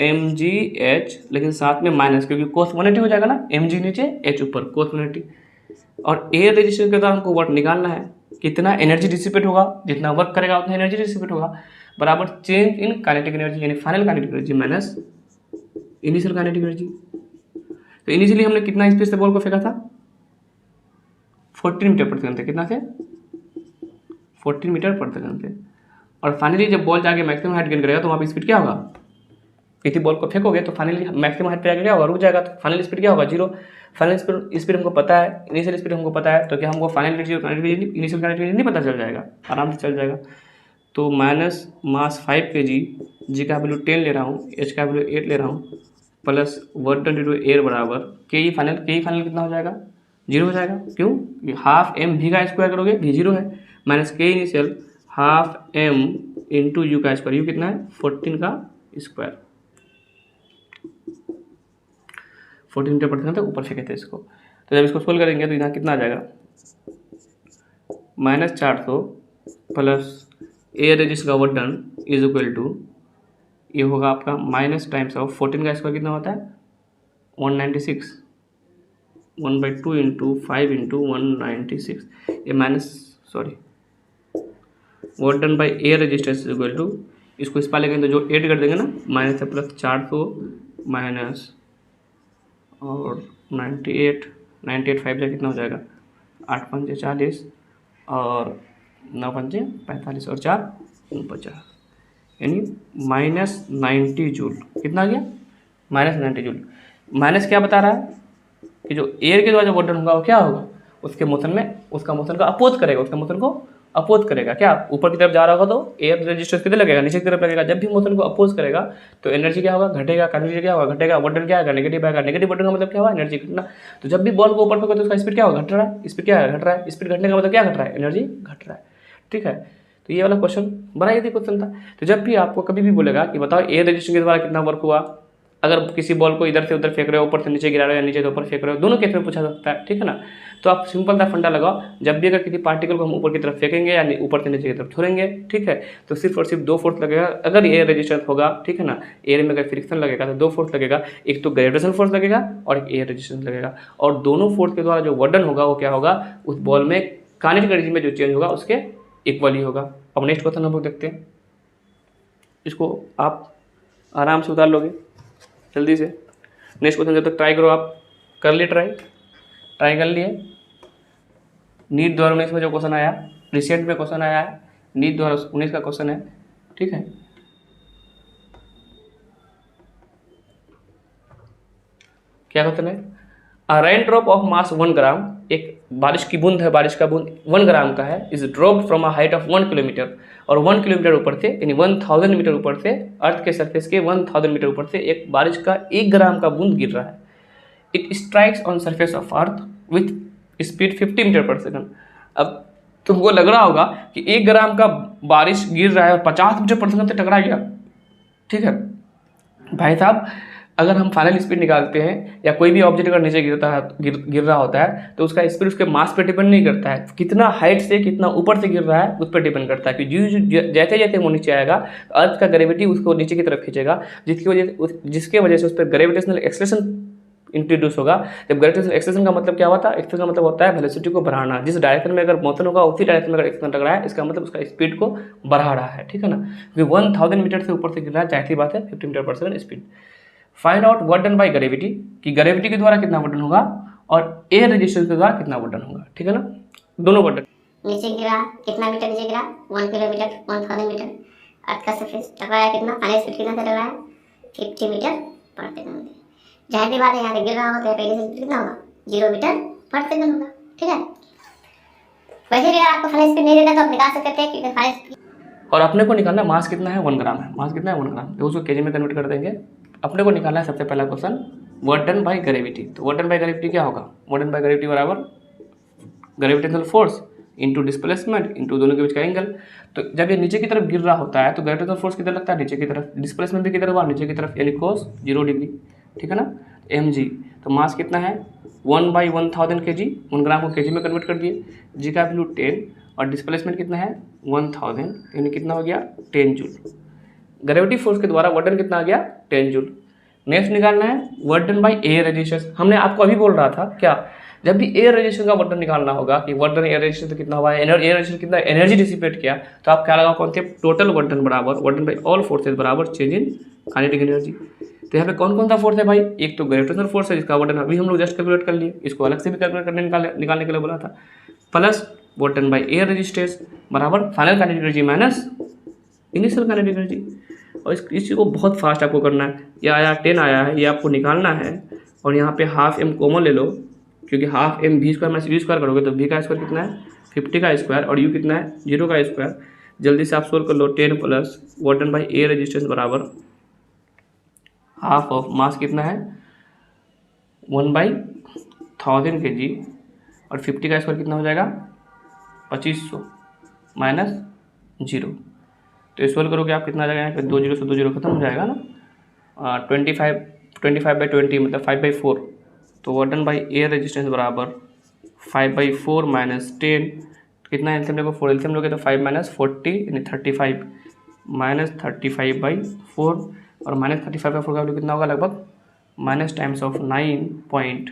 mgh, लेकिन साथ में माइनस, क्योंकि कोस 180 हो जाएगा ना, mg नीचे h ऊपर, कोस 180। और एयर रेजिस्टेंस के द्वारा हमको वर्क निकालना है, कितना एनर्जी डिसिपेट होगा, जितना वर्क करेगा उतना एनर्जी डिसिपेट होगा, बराबर चेंज इन काइनेटिक एनर्जी, यानी final kinetic energy minus initial kinetic energy. तो इनिशियली हमने कितना स्पीड से बॉल को फेंका था, 14 मीटर पर सेकंड से, कितना से 14 मीटर पर सेकंड से। और फाइनली जब बॉल जाके मैक्सिमम हाइट गेन करेगा तो वहाँ पे स्पीड क्या होगा, किसी बॉल को फेंकोगे तो फाइनली मैक्सिमम हाइट पे जाके क्या होगा, रुक जाएगा, तो फाइनल स्पीड क्या होगा, जीरो। फाइनल स्पीड हमको पता है, इनिशियल स्पीड हमको पता है, तो क्या हमको फाइनल इनिशियल काइनेटिक नहीं पता चल जाएगा, आराम से चल जाएगा। तो माइनस मास 5 kg, जी का वैल्यू 10 ले रहा हूँ, एच का वैल्यू 8 ले रहा हूँ, plus work done due to air बराबर के फाइनल कितना हो जाएगा, जीरो हो जाएगा। क्यों, हाफ एम भी का स्क्वायर करोगे, भी जीरो है, minus K initial half M into U का स्क्वायर, यू कितना है 14 का स्क्वायर, 14 मीटर पर सेकंड तक ऊपर फेंके थे इसको। तो जब इसको सोल्व करेंगे तो यहाँ कितना आ जाएगा, -400 प्लस एयर रेजिस्टर का work done is equal to, ये होगा आपका माइनस टाइम्स ऑफ 14 का स्क्वायर कितना होता है 196, 1/2 इंटू 5 इंटू 196, ये minus sorry work done by air resistance equal to, इसको इस पार लेंगे तो जो 8 कर देंगे ना, माइनस है प्लस 400 माइनस और 98 5 से कितना हो जाएगा 8 पंजे 40 और 9 पंजे 45 और 4 49, यानी -90 जूल। कितना आ गया -90 जूल। माइनस क्या बता रहा है कि जो एयर के द्वारा जो वर्क डन होगा वो क्या होगा, उसके मोशन में उसका मोशन का अपोज करेगा, उसका मोशन को अपोज करेगा। क्या ऊपर की तरफ जा रहा होगा तो एयर रेजिस्टेंस किधर लगेगा, नीचे की तरफ लगेगा। जब भी मोशन को अपोज करेगा तो एनर्जी क्या होगा, घटेगा। एनर्जी क्या होगा, घटेगा। वर्क डन क्या आएगा, नेगेटिव आएगा। नेगेटिव वर्क डन का मतलब क्या हुआ, एनर्जी घटना। तो जब भी बॉल को ऊपर फेंको तो उसका स्पीड क्या होगा, घट रहा है। स्पीड क्या है, घट रहा है। स्पीड घटने का मतलब क्या घट रहा है, एनर्जी घट रहा है। ठीक है, तो ये वाला क्वेश्चन बड़ा इजी क्वेश्चन था। तो जब भी आपको कभी भी बोलेगा कि बताओ एयर रेजिस्टेंस के द्वारा कितना वर्क हुआ, अगर किसी बॉल को इधर से उधर फेंक रहे हो, ऊपर से नीचे गिरा रहे हो या नीचे से ऊपर फेंक रहे हो, दोनों केस में पूछा सकता है। ठीक है ना, तो आप सिंपल सा फंडा लगाओ, जब भी अगर किसी पार्टिकल को हम ऊपर की तरफ फेंकेंगे या ऊपर से नीचे की तरफ छोड़ेंगे, ठीक है, तो सिर्फ और सिर्फ 2 फोर्स लगेगा। अगर एयर रेजिस्टेंस होगा, ठीक है ना, एयर में अगर फ्रिक्शन लगेगा तो 2 फोर्स लगेगा, एक तो ग्रेविटेशन फोर्स लगेगा और एक एयर रेजिस्टेंस लगेगा। और दोनों फोर्स के द्वारा जो वर्क डन होगा वो क्या होगा, उस बॉल में काइनेटिक एनर्जी में जो चेंज होगा उसके इक्वली होगा। अब नेक्स्ट क्वेश्चन हम लोग देखते हैं, इसको आप आराम से उतार लोगे जल्दी से। नेक्स्ट क्वेश्चन जब तक ट्राई करो, आप कर लिए ट्राई कर लिए। नीट 2019 में जो क्वेश्चन आया, रिसेंट में क्वेश्चन आया है, नीट 2019 का क्वेश्चन है। ठीक है, क्या क्वेश्चन है, अ रेन ड्रॉप ऑफ मास 1 ग्राम, एक बारिश की बूंद है, बारिश का बूंद 1 ग्राम का है, is dropped from a height of 1 kilometre, और 1 किलोमीटर ऊपर से यानी 1000 मीटर ऊपर से, अर्थ के सरफेस के 1000 मीटर ऊपर से एक बारिश का 1 ग्राम का बूंद गिर रहा है। It strikes on surface of earth with speed 50 metre पर सेकंड। अब तुमको लग रहा होगा कि 1 ग्राम का बारिश गिर रहा है और 50 मीटर पर सेकंड से टकरा गया। ठीक है भाई साहब, अगर हम फाइनल स्पीड निकालते हैं या कोई भी ऑब्जेक्ट अगर नीचे गिरता है, गिर रहा होता है, तो उसका स्पीड उसके मास पे डिपेंड नहीं करता है, कितना हाइट से कितना ऊपर से गिर रहा है उस पर डिपेंड करता है। कि जैसे जैसे वो नीचे आएगा अर्थ का ग्रेविटी उसको नीचे की तरफ खींचेगा, जिसके वजह से उस पर ग्रेविटेशनल एक्सेलरेशन इंट्रोड्यूस होगा। जब ग्रेविटेशनल एक्सेलरेशन का मतलब क्या होता है, एक्सेलरेशन का मतलब होता है वेलोसिटी को बढ़ाना। जिस डायरेक्शन में अगर मोशन होगा उसी डायरेक्शन में अगर एक्सेलरेशन लग रहा है, इसका मतलब उसका स्पीड को बढ़ा रहा है। ठीक है ना, क्योंकि 1000 मीटर से ऊपर से गिर रहा है, जाहिर सी बात है 50 मीटर पर second speed. Find out work done by gravity, कि ग्रेविटी के द्वारा कितना वर्क डन होगा और एयर रेजिस्टेंस के द्वारा कितना वर्क डन होगा। ठीक है ना, दोनों वर्क डन। नीचे गिरा, कितना मीटर नीचे गिरा, 1 किलोमीटर, 1000 मीटर। अर्थ का सरफेस टकराया कितना, फाइनल स्पीड कितना से टकराया, 50 मीटर पर सेकंड। जाहिर सी बात है यहाँ से गिर रहा होता है, पहले से स्पीड कितना होगा, 0 मीटर पर सेकंड होगा। ठीक है, वैसे भी आपको फाइनल स्पीड नहीं देता तो आप निकाल सकते थे कि फाइनल स्पीड। और अपने को निकालना मास कितना है, 1 ग्राम है। मास कितना है, 1 ग्राम, तो उसको केजी में कन्वर्ट कर देंगे। अपने को निकालना है सबसे पहला question work done by gravity. तो वर्क डन बाय ग्रेविटी क्या होगा, वर्क डन बाय ग्रेविटी बराबर gravitational force into displacement into दोनों के बीच का एंगल। तो जब ये नीचे की तरफ गिर रहा होता है तो ग्रेविटेशनल फोर्स किधर लगता है, नीचे की तरफ। डिस्प्लेसमेंट भी किधर हुआ, नीचे की तरफ, यानी cos 0 डिग्री। ठीक है ना, mg। तो मास कितना है 1/1000 kg, 1 ग्राम को केजी में कन्वर्ट कर दिए। जी का वैल्यू 10 और डिस्प्लेसमेंट कितना है 1000, यानी कितना हो गया 10 जूल। ग्रेविटी फोर्स के द्वारा वर्क डन कितना आ गया 10 जूल। नेक्स्ट निकालना है work done by air resistance. हमने आपको अभी बोल रहा था क्या, जब भी एयर रेजिस्टेंस का वर्क डन निकालना होगा कि वर्क डन एयर रेजिस्टेंस तो कितना हुआ है, एयर रेजिस्टेंस कितना एनर्जी डिसिपेट किया, तो आप क्या लगाओ कॉन्सेप्ट, टोटल वर्क डन बराबर work done by all forces बराबर चेंज इन काइनेटिक एनर्जी। तो यहाँ पे कौन कौन सा फोर्स है भाई, एक तो ग्रेविटेशनल फोर्स है जिसका वर्क डन अभी हम लोग जस्ट कैलकुलेट कर लिए, इसको अलग से भी कैलकुलेट करने निकालने के लिए बोला था, plus work done by air resistance बराबर final kinetic energy minus initial kinetic energy. और इस चीज़ को बहुत फास्ट आपको करना है। ये आया 10 आया है, ये आपको निकालना है और यहाँ पे हाफ m कॉमन ले लो, क्योंकि half m v square minus v square करोगे तो v का स्क्वायर कितना है 50 का स्क्वायर और u कितना है 0 का स्क्वायर। जल्दी से आप सोल्व कर लो। 10 plus work done by air resistance बराबर हाफ ऑफ मास कितना है 1/1000 kg और 50 का स्क्वायर कितना हो जाएगा 2500 माइनस 0। तो ये सोल्व करोगे आप कितना आ जाएगा, यहाँ पे 2 0 से 2 0 खत्म हो जाएगा ना। 25/20 मतलब 5/4। तो work done by air resistance बराबर 5/4 माइनस 10 कितना एलसीएम लोगे, 4 एलसीएम लोगे तो 5 माइनस 40 यानी 35 माइनस 35/4 और माइनस 35/4 का वैल्यू कितना होगा, लगभग माइनस टाइम्स ऑफ 9 पॉइंट,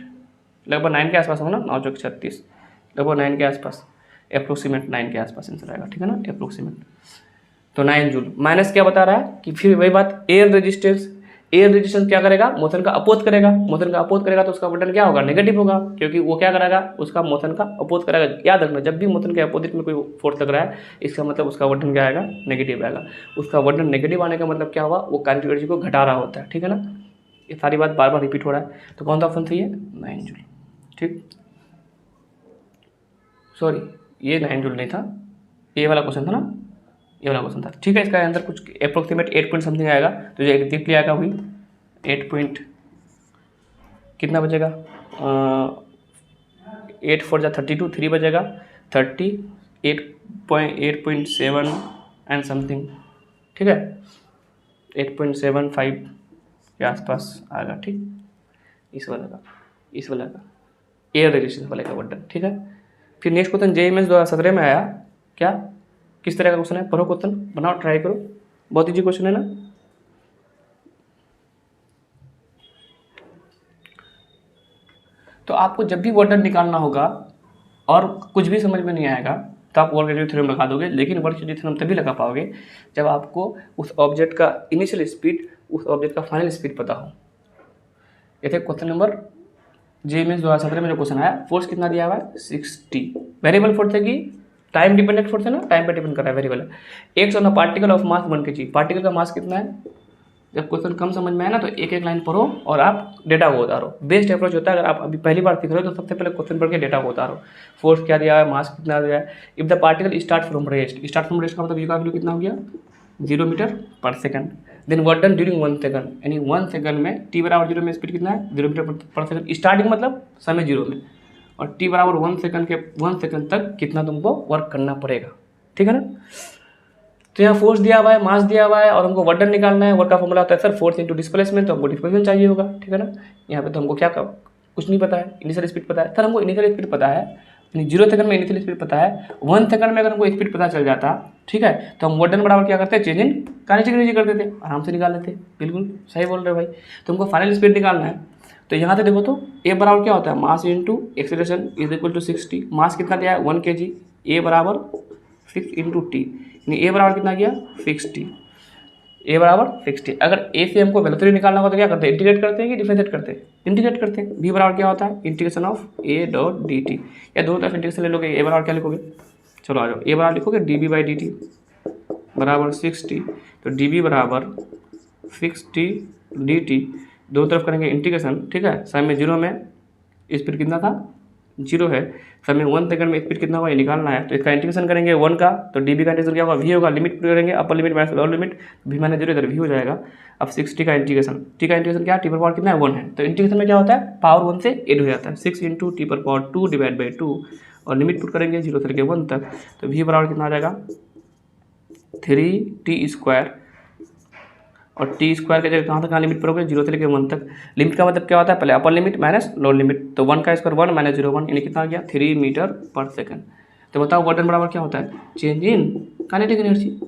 लगभग 9 के आसपास होगा ना, 9 चौक 36, लगभग 9 के आसपास, अप्रोक्सीमेट 9 के आसपास आंसर आएगा, ठीक है ना, अप्रोक्सीमेट। तो 9 जूल माइनस क्या बता रहा है कि फिर वही बात, एयर रेजिस्टेंस क्या करेगा, मोशन का अपोज करेगा, मोशन का अपोज करेगा तो उसका बटन क्या होगा, नेगेटिव होगा, क्योंकि वो क्या करेगा, उसका मोशन का अपोज करेगा। याद रखना, जब भी मोशन के अपोजिट में कोई फोर्स लग रहा है, इसका मतलब उसका बटन क्या आएगा, नेगेटिव आएगा। उसका बटन नेगेटिव आने का मतलब क्या हुआ, वो काइनेटिक एनर्जी को घटा रहा होता है, ठीक है ना। ये सारी बात बार बार रिपीट हो रहा है, तो कौन सा ऑप्शन सही है, 9 जूल, ठीक। सॉरी, ये 9 जूल नहीं था, ये वाला क्वेश्चन था ना, ये वाला क्वेश्चन था, ठीक है। इसका आंसर कुछ अप्रोक्सीमेट 8 पॉइंट समथिंग आएगा, तो जो एग्जैक्टली आएगा वही 8 पॉइंट कितना बचेगा, 8 4 जा 32, 3 बचेगा 30, 8.7 एंड समथिंग, ठीक है, 8.75 के आसपास आएगा, ठीक। इस वाला का एयर रेजिस्टेंस वाले का बटन, ठीक है। फिर नेक्स्ट क्वेश्चन JMS 2017 में आया, क्या किस तरह का क्वेश्चन है, पढ़ो क्वेश्चन, बनाओ, ट्राई करो, बहुत ईजी क्वेश्चन है ना। तो आपको जब भी वर्क निकालना होगा और कुछ भी समझ में नहीं आएगा तो आप वर्क थ्योरम लगा दोगे, लेकिन वर्क थ्योरम तभी लगा पाओगे जब आपको उस ऑब्जेक्ट का इनिशियल स्पीड, उस ऑब्जेक्ट का फाइनल स्पीड पता हो। ये थे क्वेश्चन नंबर JMS 2017 में जो क्वेश्चन आया, फोर्स कितना दिया हुआ है, 60, वेरिएबल फोर्स है कि टाइम डिपेंडेंट फोर्स है ना, टाइम पे डिपेंड कर रहा है, वेरिएबल है। X on a particle of mass 1 kg, particle का मास कितना है। जब क्वेश्चन कम समझ में आए ना तो एक एक लाइन पढ़ो और आप डेटा को उतारो। बेस्ट अप्रोच होता है, अगर आप अभी पहली बार सीख रहे हो तो सबसे पहले क्वेश्चन पढ़ के डेटा को उतारो। फोर्स क्या दिया है, मास कितना दिया है। If the particle start from rest का मतलब यू का वैल्यू कितना हो गया, 0 मीटर पर second. Then work done during 1 second, यानी 1 सेकंड में t बराबर 0 में स्पीड कितना है, 0 मीटर पर सेकंड। स्टार्टिंग मतलब समय 0 में, और t बराबर 1 सेकंड तक कितना तुमको वर्क करना पड़ेगा, ठीक है ना। तो यहाँ फोर्स दिया हुआ है, मास दिया हुआ है, और हमको वर्क डन निकालना है। वर्क का फॉर्मूला होता है सर फोर्स इंटू डिस्प्लेसमेंट, तो हमको डिस्प्लेसमेंट चाहिए होगा, ठीक है ना। यहाँ पे तो हमको क्या कुछ नहीं पता है, इनिशियल स्पीड पता है। सर हमको इनिशियल स्पीड पता है, 0 सेकंड में इनिशियल स्पीड पता है, 1 सेकंड में अगर हमको स्पीड पता चल जाता, ठीक है, तो हम वर्क डन बराबर क्या करते हैं, चेंज इन काइनेटिक एनर्जी करते थे, आराम से निकाल लेते। बिल्कुल सही बोल रहे हो भाई। तो हमको फाइनल स्पीड निकालना है, तो यहाँ से देखो तो ए बराबर क्या होता है, mass into acceleration is equal to 60। Mass कितना दिया है, 1 kg, ए बराबर 6 इंटू टी, यानी ए बराबर कितना गया, 60, ए बराबर 60। अगर ए से हमको वेलोसिटी निकालना होगा तो क्या करते हैं, इंटीग्रेट करते हैं कि डिफरेंशिएट करते हैं, इंटीग्रेट करते हैं। बी बराबर क्या होता है, integration of A dot D T, या दोनों तरफ इंटीग्रेशन ले लोगे। ए बराबर क्या लिखोगे, चलो आ जाओ, ए बराबर लिखोगे D B by D T बराबर 60, तो डी बी बराबर 60 डी टी, दोनों तरफ करेंगे इंटीग्रेशन, ठीक है। समय 0 में स्पीड कितना था, 0 है। समय 1 सेकंड में स्पीड कितना हुआ ये निकालना है, तो इसका इंटीग्रेशन करेंगे 1 का, तो डी बी का इंटीग्रेशन क्या होगा, वी होगा। लिमिट पुट करेंगे, upper limit minus lower limit, V minus 0 इधर वी हो जाएगा। अब 60 का इंटीग्रेशन, टी का इंटीग्रेशन क्या, टी पर पावर कितना है, 1 है, तो इंटीग्रेशन में क्या होता है, पावर 1 से ऐड हो जाता है, 6 इंटू टी पर पावर 2 डिवाइड बाई 2, और लिमिट पुट करेंगे 0 से लेकर 1 तक, तो वी बराबर कितना आ जाएगा, 3t², और टी स्क्वायर के जगह कहाँ तक, कहाँ लिमिट पड़ोगे, 0 से लेकर 1 तक। लिमिट का मतलब क्या होता है, पहले अपर लिमिट माइनस लोअर लिमिट, तो 1 का स्क्वायर 1 माइनस 0 1, यानी कितना आ गया, 3 मीटर पर सेकंड। तो बताओ वर्क डन बराबर क्या होता है, change in kinetic energy.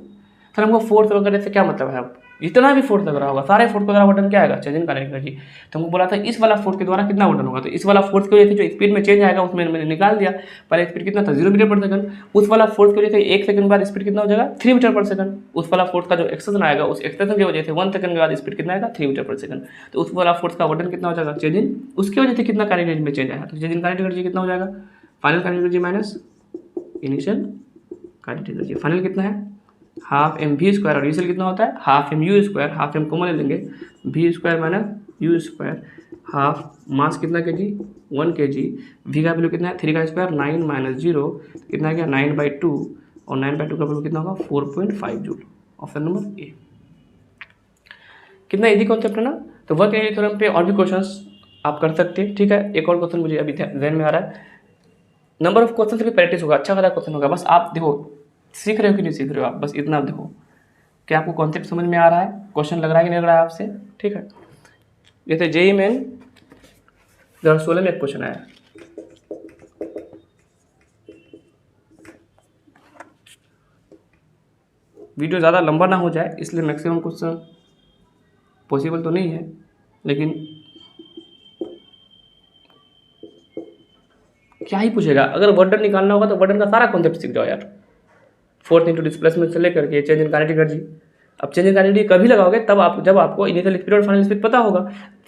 Sir हमको फोर्स वगैरह से क्या मतलब है, जितना भी फोर्स लग रहा होगा सारे फोर्स के द्वारा वर्क डन क्या आएगा, चेंज इन काइनेटिक एनर्जी। तो हमको बोला था इस वाला फोर्स के द्वारा कितना वर्क डन होगा, तो इस वाला फोर्स की वजह से जो स्पीड में चेंज आएगा उसमें मैंने निकाल दिया। पहले स्पीड कितना था, 0 मीटर पर सेकंड, उस वाला फोर्स की वजह से 1 सेकंड बाद स्पीड कितना हो जाएगा, 3 मीटर पर सेकंड। उस वाला फोर्स का जो एक्सेशन आएगा, उस एक्सेशन की वजह से 1 सेकंड के बाद स्पीड कितना आएगा, 3 मीटर पर सेकंड। तो उस वाला फोर्स का वर्क डन कितना हो जाएगा, चेंज इन, उसकी वजह से कितना काइनेटिक एनर्जी में चेंज आएगा, तो चेंज इन काइनेटिक एनर्जी कितना हो जाएगा, final kinetic energy minus initial kinetic energy. Final कितना है, हाफ एम वी स्क्वायर, और इनिशियल कितना होता है, half M U square, half M common ले लेंगे, V square minus U square, half mass कितना के जी, 1 kg, वी का वैल्यू कितना है, 3 का स्क्वायर 9 माइनस 0 कितना गया, 9/2, और 9/2 का वैल्यू कितना होगा, 4.5 जूल। Option number A. कितना इजी कॉन्सेप्ट है ना। तो वर्क एनर्जी थ्योरम पे और भी क्वेश्चंस आप कर सकते हैं, ठीक है। एक और क्वेश्चन मुझे अभी ध्यान में आ रहा है, नंबर ऑफ क्वेश्चन से भी प्रैक्टिस होगा, अच्छा खासा क्वेश्चन होगा। बस आप देखो सीख रहे हो कि नहीं सीख रहे हो, आप बस इतना देखो क्या आपको कॉन्सेप्ट समझ में आ रहा है, क्वेश्चन लग रहा है कि नहीं लग रहा है आपसे, ठीक है। जैसे JEE मेन 2016 में एक क्वेश्चन आया, वीडियो ज़्यादा लंबा ना हो जाए इसलिए मैक्सिमम क्वेश्चन पॉसिबल तो नहीं है, लेकिन क्या ही पूछेगा। अगर वर्क डन निकालना होगा तो वर्क डन का सारा कॉन्सेप्ट सीख जाओ यार, फोर्थ इंटू डिस्प्लेसमेंट से लेकर के चेंज इन काइनेटिक एनर्जी। अब चेंज इन काइनेटिक कभी लगाओगे तब आप, जब आपको इनिशियल स्पीड और फाइनल स्पीड पता होगा।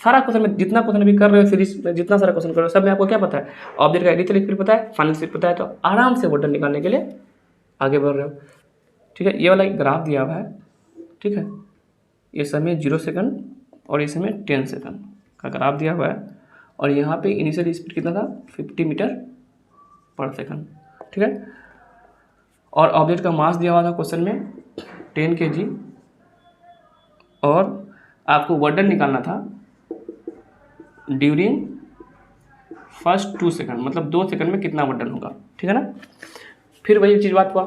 सारा क्वेश्चन में जितना क्वेश्चन अभी कर रहे हो सीरीज में, जितना सारा क्वेश्चन कर रहे हो सब में आपको क्या पता है, ऑब्जेक्ट का इनिशियल स्पीड पता है, फाइनल स्पीड पता है, तो आराम से वर्क डन निकालने के लिए आगे बढ़ रहे हो। ठीक है, ये वाला एक ग्राफ दिया हुआ है। ठीक है, ये समय 0 सेकंड और ये समय 10 सेकंड का ग्राफ दिया हुआ है, और यहाँ पे इनिशियल स्पीड कितना था 50 मीटर पर सेकंड। ठीक है, और ऑब्जेक्ट का मास दिया हुआ था क्वेश्चन में 10 kg, और आपको वर्क डन निकालना था ड्यूरिंग फर्स्ट 2 सेकंड, मतलब 2 सेकंड में कितना वर्क डन होगा। ठीक है ना। फिर वही चीज़ बात हुआ,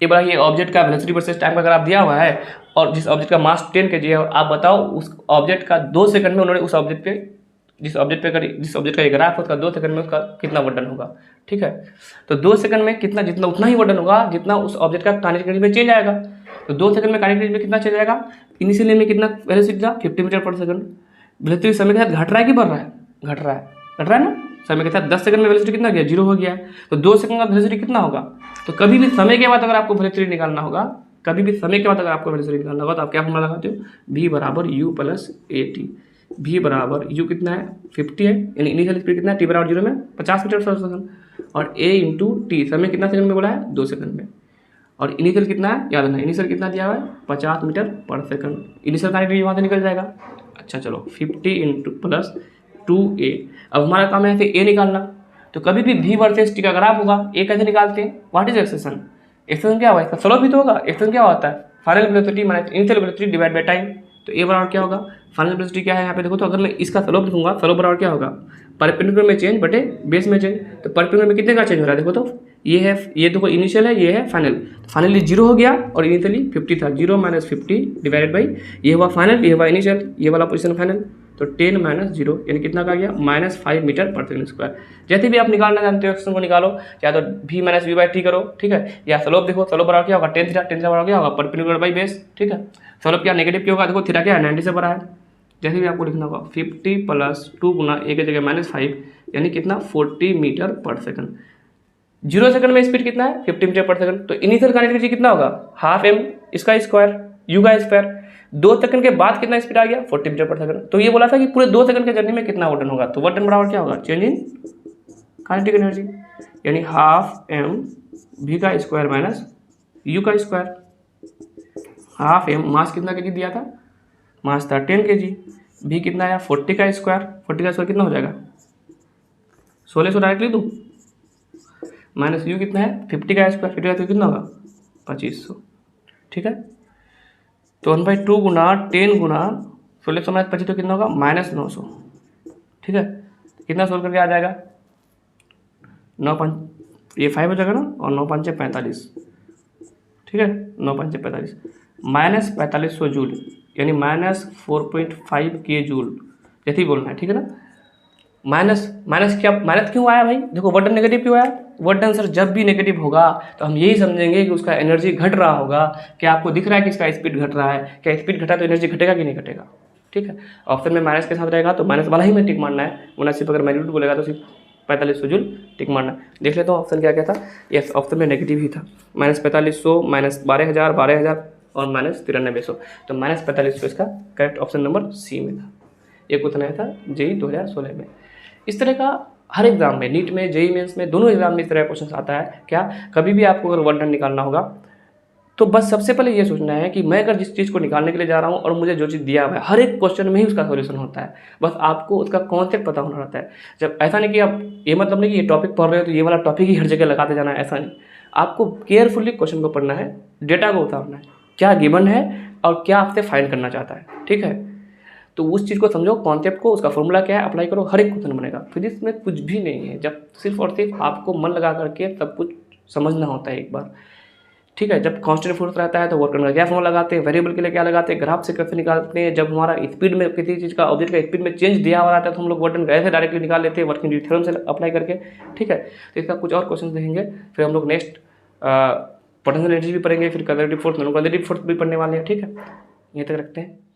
ये बड़ा, ये ऑब्जेक्ट का वेलोसिटी वर्सेस टाइम का ग्राफ दिया हुआ है, और जिस ऑब्जेक्ट का मास 10 kg है, और आप बताओ उस ऑब्जेक्ट का 2 सेकंड में उन्होंने उस ऑब्जेक्ट पे, जिस ऑब्जेक्ट का ये ग्राफ है उसका 2 सेकंड में उसका कितना वर्क डन होगा। ठीक है, तो 2 सेकंड में कितना, जितना उतना ही वर्क डन होगा जितना उस ऑब्जेक्ट का काइनेटिक एनर्जी में चेंज आएगा। तो 2 सेकंड में काइनेटिक एनर्जी में कितना चेंज आएगा, इनिशियली में कितना वेलोसिटी था 50 मीटर पर सेकंड। वेलोसिटी समय के साथ घट रहा है कि बढ़ रहा है, घट रहा है ना। समय के साथ 10 सेकंड में वेलोसिटी कितना गया, 0 हो गया है। तो 2 सेकंड का वेलोसिटी कितना होगा। तो कभी भी समय के बाद अगर आपको वेलोसिटी निकालना होगा, कभी भी समय के बाद अगर आपको वेलोसिटी निकालना होगा, तो आप क्या फॉर्मूला लगाते हो, v बराबर u plus A T. v बराबर u कितना है 50 है, यानी इनिशियल स्पीड कितना है, t बराबर 0 में 50 मीटर पर सेकंड, और a इंटू टी, समय कितना सेकंड में बोला है 2 सेकंड में, और इनिशियल कितना है याद रखना, इनिशियल कितना दिया हुआ है 50 मीटर पर सेकंड। इनिशियल काइनेटिक एनर्जी वहाँ से निकल जाएगा। अच्छा चलो 50 इंटू प्लस 2a। अब हमारा काम है a निकालना, तो कभी भी v वर्सेस t का ग्राफ होगा, a कैसे निकालते हैं, व्हाट इज एक्सप्रेशन, एक्सप्रेशन क्या होगा, इसका स्लोप भी तो होगा। एक्सप्रेशन क्या होता है, final velocity minus initial velocity divide by time. तो a बराबर क्या होगा, फाइनल वेलोसिटी क्या है यहाँ पे देखो, तो अगर मैं इसका स्लोप लिखूंगा, स्लोप बराबर क्या होगा, परपेंडिकुलर में चेंज बटे बेस में चेंज। तो परपेंडिकुलर में कितने का चेंज हो रहा है देखो, तो ये है, ये देखो इनिशियल है, ये है फाइनल। तो फाइनली 0 हो गया और इनिशियली 50 था, 0 माइनस 50 डिवाइडेड बाई ये हुआ फाइनल, ये हुआ इनिशियल, ये वाला पोजीशन फाइनल। तो 10 माइनस 0 यानी कितना का गया, -5 मीटर पर सेकंड स्क्वायर। जैसे भी आप निकालना जानते हो एक्सप्रेशन को निकालो, या तो v minus V by T करो। ठीक है, या स्लोप देखो, स्लोप बराबर क्या होगा 10 थीटा, 10 से बराबर क्या होगा परपेंडिकुलर बाई बेस। ठीक है, स्लोप क्या नेगेटिव क्या होगा, देखो थीटा क्या है 90 से बड़ा है। जैसे भी आपको लिखना होगा 50 प्लस 2 गुना a की जगह -5 यानी कितना 40 मीटर पर सेकंड। 0 सेकंड में स्पीड कितना है 50 मीटर पर सेकंड। तो इनिशियल काइनेटिक एनर्जी कितना होगा, हाफ m इसका स्क्वायर u का स्क्वायर। 2 सेकंड के बाद कितना स्पीड आ गया 40 मीटर पर सेकंड। तो ये बोला था कि पूरे 2 सेकंड के जर्नी में कितना वर्क डन होगा, तो वर्क डन बराबर क्या होगा, चेंज इन काइनेटिक एनर्जी, यानी हाफ m v का स्क्वायर माइनस u का स्क्वायर। हाफ m मास कितना केजी दिया था, मास था 10 kg, v कितना आया 40 का स्क्वायर। 40 का स्क्वायर कितना हो जाएगा 1600 डायरेक्टली दूँ, माइनस u कितना है 50 का स्क्वायर, 50 का स्क्वायर कितना होगा 2500। ठीक है, तो 1/2 गुना 10 गुना 1600 माइनस 25 तो कितना होगा -900। ठीक है, कितना सोल्व करके आ जाएगा 9 ये 5 हो जाएगा ना, और 9 5 45। ठीक है, 9 5 45 माइनस 4500 जूल, यानी -4.5 के जूल, जैसे ही बोलना है। ठीक है ना, माइनस क्या, माइनस क्यों आया भाई, देखो वर्क डन नेगेटिव क्यों आया। वर्क डन सर जब भी नेगेटिव होगा तो हम यही समझेंगे कि उसका एनर्जी घट रहा होगा। क्या आपको दिख रहा है कि इसका स्पीड घट रहा है, क्या स्पीड घटा तो एनर्जी घटेगा कि नहीं घटेगा। ठीक है, ऑप्शन में माइनस के साथ रहेगा तो माइनस वाला ही में टिक मारना है, वरना सिर्फ अगर मैग्नीट्यूड बोलेगा तो सिर्फ 4500 जूल टिक मारना है। देख लेते हो ऑप्शन क्या क्या था, यस ऑप्शन में नेगेटिव ही था, -4500 -12000 12000 और -9300। तो -4500 इसका करेक्ट ऑप्शन नंबर सी में था। ये क्वेश्चन आया था जेई 2016 में। इस तरह का हर एग्जाम में, नीट में, जेई मेंस में, दोनों एग्जाम में इस तरह का क्वेश्चन आता है। क्या कभी भी आपको अगर वर्क डन निकालना होगा तो बस सबसे पहले ये सोचना है कि मैं अगर जिस चीज़ को निकालने के लिए जा रहा हूँ और मुझे जो चीज़ दिया हुआ है, हर एक क्वेश्चन में ही उसका सॉल्यूशन होता है, बस आपको उसका कॉन्सेप्ट पता होना रहता है। जब ऐसा नहीं कि आप, ये मतलब नहीं कि ये टॉपिक पढ़ रहे हो तो ये वाला टॉपिक ही हर जगह लगाते जाना है, ऐसा नहीं। आपको केयरफुली क्वेश्चन को पढ़ना है, डेटा को उतारना है, क्या गिवन है और क्या आपसे फाइंड करना चाहता है। ठीक है, तो उस चीज़ को समझो, कॉन्सेप्ट को, उसका फॉर्मूला क्या है, अप्लाई करो, हर एक क्वेश्चन बनेगा। फिजिक्स में कुछ भी नहीं है, जब सिर्फ और सिर्फ आपको मन लगा करके सब कुछ समझना होता है एक बार। ठीक है, जब कांस्टेंट फोर्स रहता है तो वर्क का क्या फॉर्मूला लगाते हैं, वेरिएबल के लिए क्या लगाते हैं, ग्राफ से कैसे निकालते हैं। जब हमारा स्पीड में किसी चीज़ का, ऑब्जेक्ट का स्पीड में चेंज दिया हुआ रहता है तो हम लोग वर्क कैसे डायरेक्टली निकाल लेते हैं, वर्किंग थ्योरम से अप्लाई करके। ठीक है, तो इसका कुछ और क्वेश्चन देखेंगे, फिर हम लोग नेक्स्ट पोटेंशियल एनर्जी भी पढ़ेंगे, फिर quality force, non quality force भी पढ़ने वाले हैं। ठीक है, यहीं तक रखते हैं।